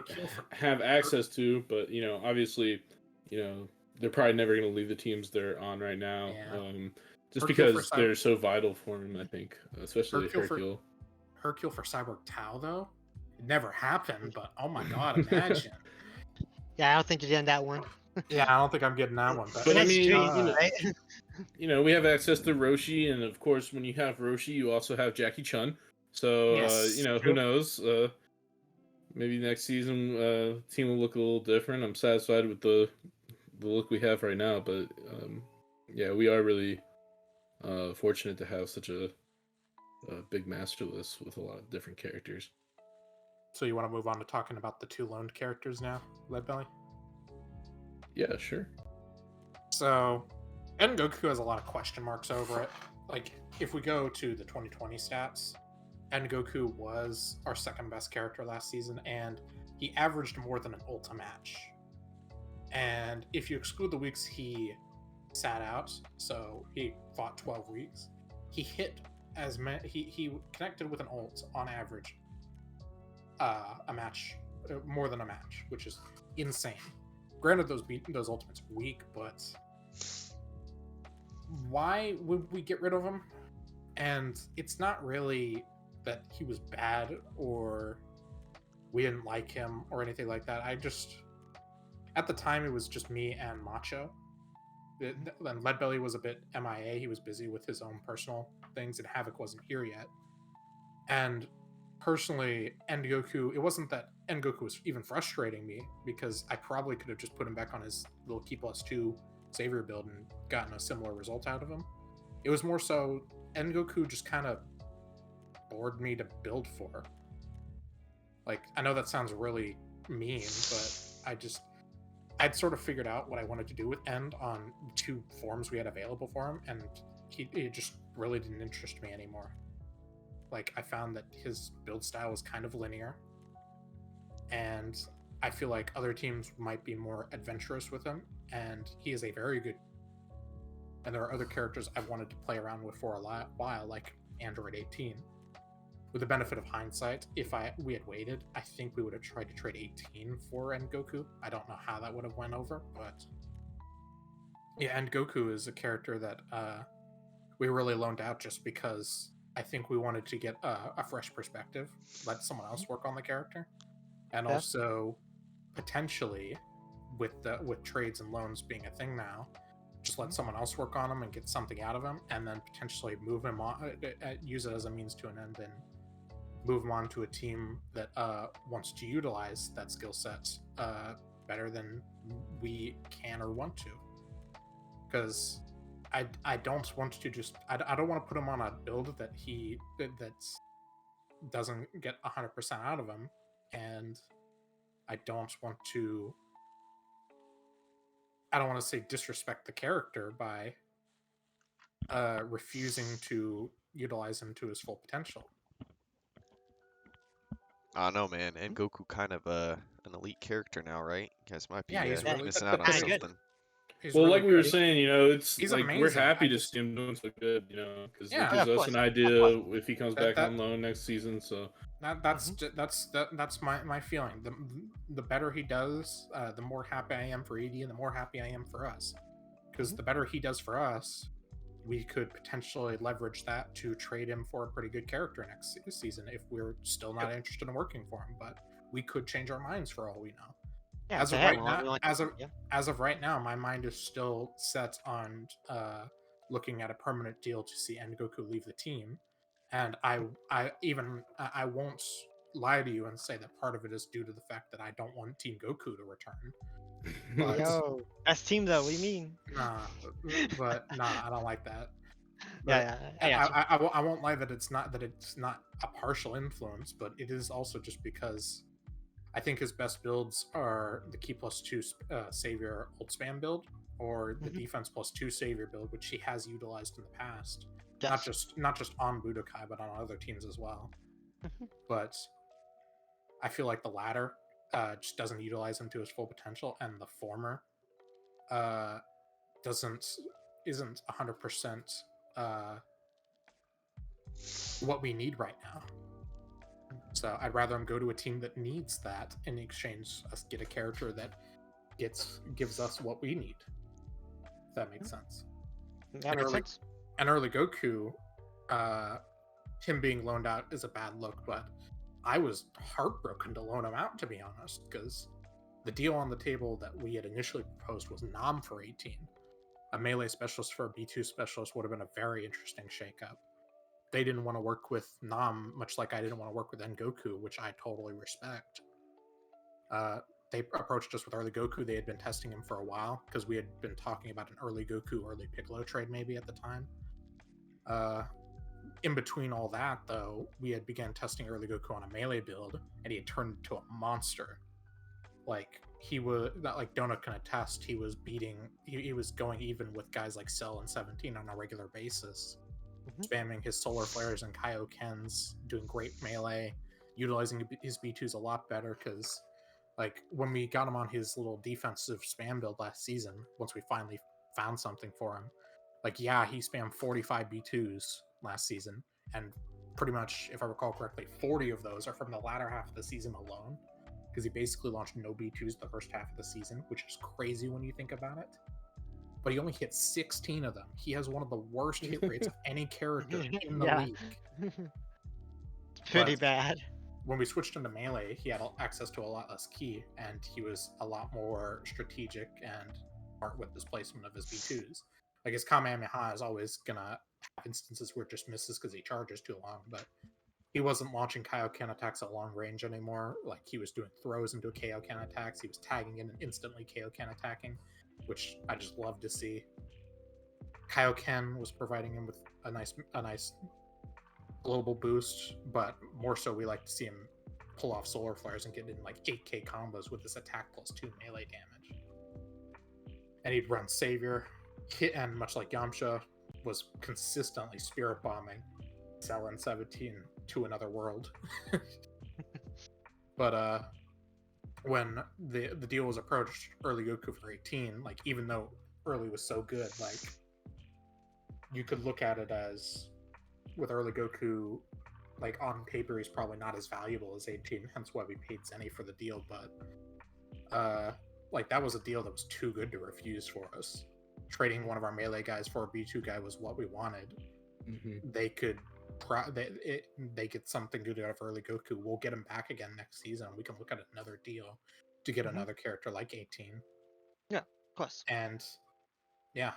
have access to, but you know, obviously, you know, they're probably never going to leave the teams they're on right now. Yeah. Just because they're so vital for him, I think, especially Hercule. Hercule for Cyborg Tao, though? It never happened, but oh my god, imagine. Yeah, I don't think you're getting that one. Yeah, I don't think I'm getting that one. But I mean, right? you know, we have access to Roshi, and of course, when you have Roshi, you also have Jackie Chun. So, Yes, you know, who knows? Maybe next season, team will look a little different. I'm satisfied with the look we have right now, but yeah, we are really fortunate to have such a big master list with a lot of different characters. So you want to move on to talking about the two loaned characters now, Leadbelly? Yeah, sure. So, Goku has a lot of question marks over it. Like, if we go to the 2020 stats, Goku was our second best character last season, and he averaged more than an Ulta match. And if you exclude the weeks he sat out, so he fought 12 weeks, he hit he connected with an ult on average a match, more than a match, which is insane. Granted, those ultimates are weak, but why would we get rid of him? And it's not really that he was bad or we didn't like him or anything like that. At the time, it was just me and Macho. And Leddbelly was a bit MIA. He was busy with his own personal things, and Havoc wasn't here yet. And personally, Goku, it wasn't that Goku was even frustrating me, because I probably could have just put him back on his little Key +2 Savior build and gotten a similar result out of him. It was more so Goku just kind of bored me to build for. Like, I know that sounds really mean, but I'd sort of figured out what I wanted to do with End on the 2 forms we had available for him, and it just really didn't interest me anymore. Like, I found that his build style was kind of linear, and I feel like other teams might be more adventurous with him, and he is a very good... And there are other characters I've wanted to play around with for a while, like Android 18. With the benefit of hindsight, if we had waited, I think we would have tried to trade 18 for Goku. I don't know how that would have went over, but yeah, Goku is a character that we really loaned out just because I think we wanted to get a fresh perspective, let someone else work on the character, and also potentially with trades and loans being a thing now, just let someone else work on him and get something out of him, and then potentially move him on, use it as a means to an end, and move him on to a team that wants to utilize that skill set better than we can or want to. Because I don't want to just... I don't want to put him on a build that doesn't get 100% out of him, and I don't want to say disrespect the character by refusing to utilize him to his full potential. I know, man. And Goku kind of an elite character now, right? You guys might be he's really missing out on pretty good. something. Well, really like we were good. saying, it's He's like amazing. we're happy I to just- see him doing so good, because Yeah, it gives of us course, an of idea course. if he comes That- back on loan next season. So That's my feeling. The better he does, the more happy I am for ED, and the more happy I am for us. Because the better he does for us, we could potentially leverage that to trade him for a pretty good character next season if we're still not interested in working for him. But we could change our minds for all we know. Yeah, As so of hey, right we now, want- yeah. as of right now, my mind is still set on looking at a permanent deal to see Goku leave the team, and I won't lie to you and say that part of it is due to the fact that I don't want Team Goku to return. But Yo, best team though. What do you mean? I don't like that. Yeah, I got you. I won't lie that it's not a partial influence, but it is also just because I think his best builds are the Key +2 Savior ult spam build, or the Defense +2 Savior build, which he has utilized in the past. Yes. Not just on Budokai, but on other teams as well. But I feel like the latter just doesn't utilize him to his full potential, and the former isn't 100% what we need right now. So I'd rather him go to a team that needs that, in exchange us get a character that gives us what we need. If that makes sense. That makes sense. And early Goku, him being loaned out is a bad look, but I was heartbroken to loan him out, to be honest, because the deal on the table that we had initially proposed was Nam for 18. A melee specialist for a B2 specialist would have been a very interesting shakeup. They didn't want to work with Nam, much like I didn't want to work with Goku, which I totally respect. They approached us with early Goku. They had been testing him for a while, because we had been talking about an early Goku, early Piccolo trade maybe at the time. In between all that, though, we had began testing early Goku on a melee build, and he had turned into a monster. Like, he was, not like Donut can attest, he was going even with guys like Cell and 17 on a regular basis. Spamming his solar flares and Kaiokens, doing great melee, utilizing his B2s a lot better, because like when we got him on his little defensive spam build last season, once we finally found something for him, like, yeah, he spammed 45 B2s last season, and pretty much, if I recall correctly, 40 of those are from the latter half of the season alone, because he basically launched no B2s the first half of the season, which is crazy when you think about it. but he only hit 16 of them. He has one of the worst hit rates of any character in the Yeah. league. Pretty But bad. when we switched into melee, he had access to a lot less ki, and he was a lot more strategic and smart with his placement of his B2s. Like his Kamehameha is always gonna have instances where it just misses because he charges too long, but he wasn't launching Kaioken attacks at long range anymore. Like he was doing throws into Kaioken attacks. He was tagging in and instantly Kaioken attacking, which I just love to see. Kaioken was providing him with a nice global boost, but more so we like to see him pull off solar flares and get in like 8k combos with this attack plus 2 melee damage. And he'd run Savior, hit, and much like Yamcha, was consistently spirit bombing Cell and 17 to another world. But when the deal was approached, early Goku for 18, like even though early was so good, like you could look at it as with early Goku, like on paper he's probably not as valuable as 18, hence why we paid Zenny for the deal, but like that was a deal that was too good to refuse for us. Trading one of our melee guys for a B2 guy was what we wanted. They could they get something good out of early Goku. We'll get him back again next season. We can look at another deal to get another character like 18. Yeah, of course. And yeah,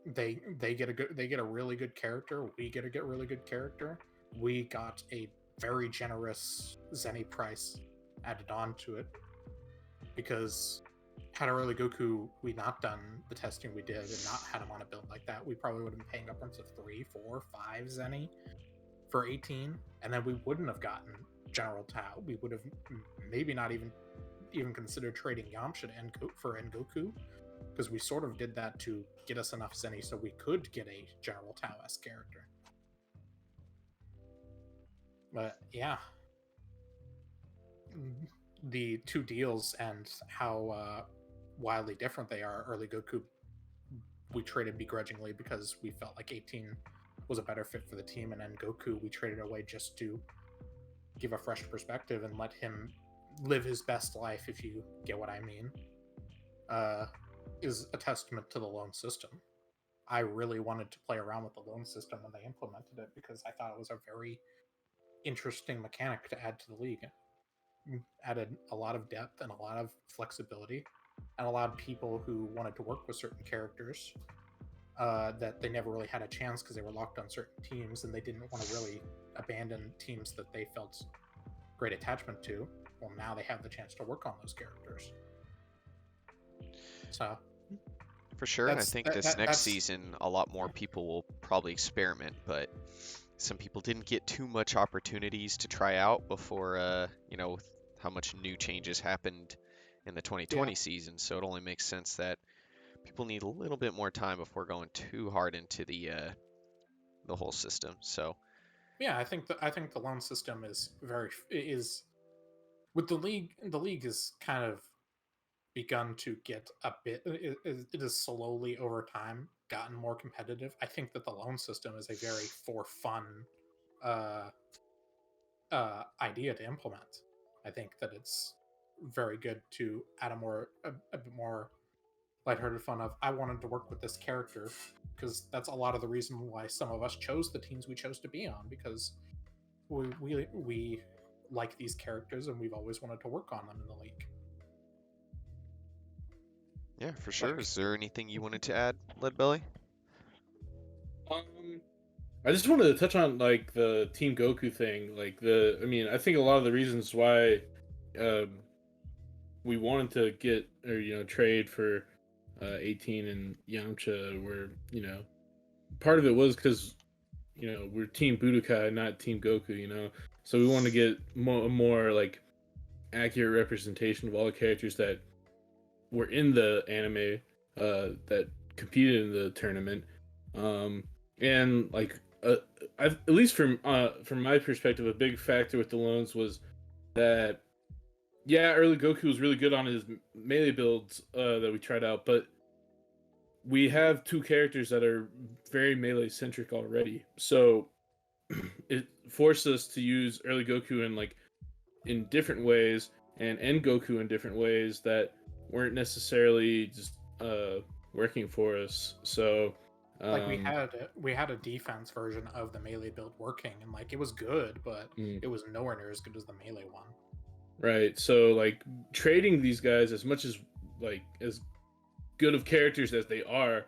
they get a really good character. We get a really good character. We got a very generous Zenny price added on to it, because had early Goku we not done the testing we did and not had him on a build like that, we probably would have been paying upwards of 3, 4, 5 Zenny for 18, and then we wouldn't have gotten General Tao. We would have maybe not even considered trading Yamcha for Goku, because we sort of did that to get us enough Zenny so we could get a General Tao-esque character. But yeah, the two deals and how wildly different they are. Early Goku we traded begrudgingly because we felt like 18 was a better fit for the team, and then Goku we traded away just to give a fresh perspective and let him live his best life, if you get what I mean. Is a testament to the loan system. I really wanted to play around with the loan system when they implemented it, because I thought it was a very interesting mechanic to add to the league. It added a lot of depth and a lot of flexibility, and allowed people who wanted to work with certain characters that they never really had a chance because they were locked on certain teams and they didn't want to really abandon teams that they felt great attachment to. Well, now they have the chance to work on those characters. So For sure, and I think this next season a lot more people will probably experiment, but some people didn't get too much opportunities to try out before, how much new changes happened in the 2020 season. So it only makes sense that people need a little bit more time before going too hard into the whole system. So yeah, I think the loan system is with the league. The league is kind of begun to get a bit. It is slowly over time gotten more competitive. I think that the loan system is a very for fun idea to implement. I think that it's very good to add a bit more lighthearted fun of, I wanted to work with this character, because that's a lot of the reason why some of us chose the teams we chose to be on, because we like these characters and we've always wanted to work on them in the league. yeah, for sure. Is there anything you wanted to add, Leddbelly? I just wanted to touch on like the Team Goku thing. I think a lot of the reasons why we wanted to get or trade for 18 and Yamcha were part of it was because we're Team Budokai, not Team Goku. So we want to get more like accurate representation of all the characters that were in the anime that competed in the tournament, and like at least from my perspective, a big factor with the loans was that early Goku was really good on his melee builds that we tried out, but we have two characters that are very melee centric already, so it forced us to use early Goku in different ways and end Goku in different ways that weren't necessarily just working for us. So Like we had a defense version of the melee build working, and like it was good, but mm, it was nowhere near as good as the melee one. right. So like trading these guys, as much as good of characters as they are,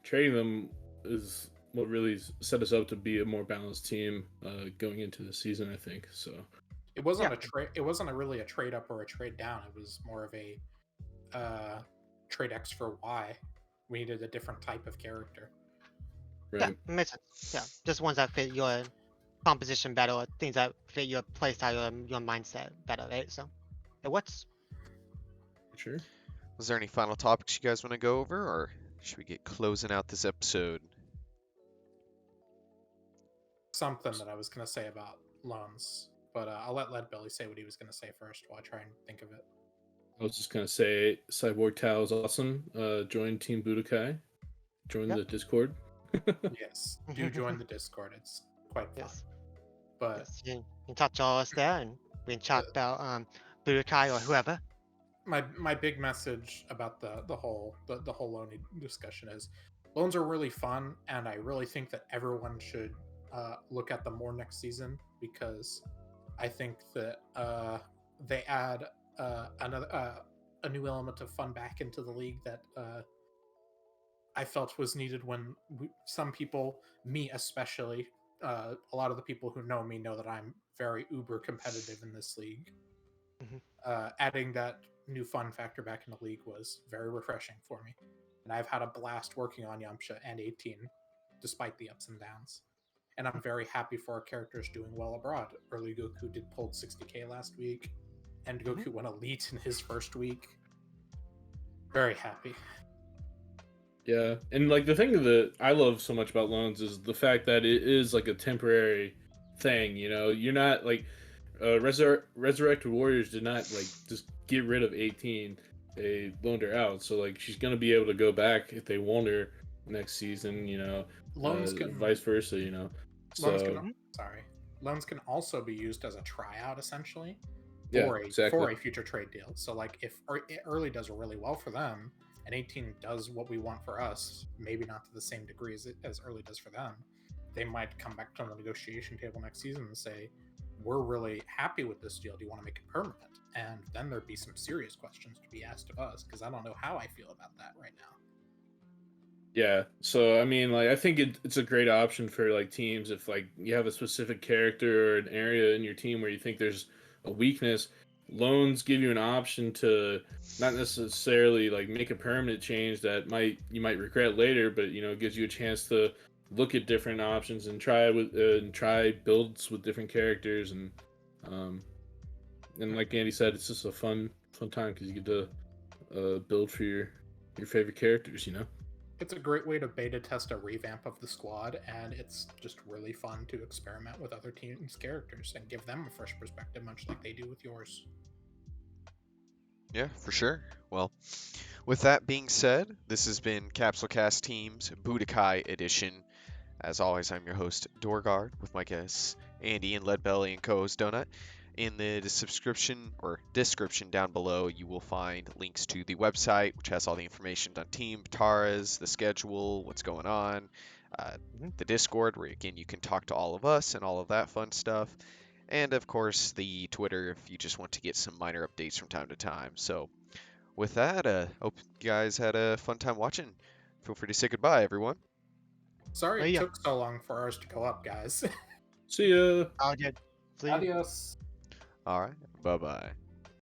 trading them is what really set us up to be a more balanced team going into the season, I think. So It wasn't Yeah. a trade. It wasn't really a trade up or a trade down. It was more of a trade X for Y. We needed a different type of character. Yeah, right. makes sense. Yeah, just ones that fit your composition better, or things that fit your playstyle, your mindset better, right? So it works. Sure. Was there any final topics you guys want to go over, or should we get closing out this episode? Something that I was gonna say about loans, but I'll let Leddbelly say what he was gonna say first while I try and think of it. I was just gonna say Cyborg Tao is awesome. Join Team Budokai. Join Yep. the Discord. Yes, do join the Discord. It's quite fun. Yes, But yes. You can talk to all us there, and we can chat about Budokai or whoever. my big message about the whole loan discussion is loans are really fun, and I really think that everyone should look at them more next season, because I think that they add a new element of fun back into the league that I felt was needed when some people, me especially, a lot of the people who know me know that I'm very uber competitive in this league. Adding that new fun factor back in the league was very refreshing for me, and I've had a blast working on Yamcha and 18 despite the ups and downs. And I'm very happy for our characters doing well abroad. Early Goku did pulled 60k last week, and Goku went elite in his first week. Very happy. Yeah, and like the thing that I love so much about loans is the fact that it is like a temporary thing. You know, you're not like Resurrected Warriors did not like just get rid of 18. They loaned her out, so like she's gonna be able to go back if they want her next season. You know, Loans can vice versa. You know, loans so can loans can also be used as a tryout essentially yeah, for exactly. a future trade deal. So like if early does really well for them, and 18 does what we want for us, maybe not to the same degree as early does for them, they might come back to the negotiation table next season and say, we're really happy with this deal. Do you want to make it permanent? And then there'd be some serious questions to be asked of us, because I don't know how I feel about that right now. Yeah, so I mean, like, I think it's a great option for like teams if like you have a specific character or an area in your team where you think there's a weakness. Loans give you an option to not necessarily like make a permanent change that you might regret later, but you know, it gives you a chance to look at different options and try builds with different characters um like Andy said, it's just a fun time because you get to build for your favorite characters, you know. It's a great way to beta test a revamp of the squad, and it's just really fun to experiment with other teams' characters and give them a fresh perspective, much like they do with yours. Yeah, for sure. Well, with that being said, this has been Capsule Cast Team's Budokai edition. As always, I'm your host, DoorGuard, with my guests Andy and Leadbelly and co-host Donut. In the description down below, you will find links to the website, which has all the information on Team Tara's, the schedule, what's going on, the Discord, where again you can talk to all of us and all of that fun stuff, and of course the Twitter if you just want to get some minor updates from time to time. So with that, hope you guys had a fun time watching. Feel free to say goodbye, everyone. Sorry it Yeah. took so long for ours to go up, guys. See ya. All good. See you. Adios. All right, bye bye.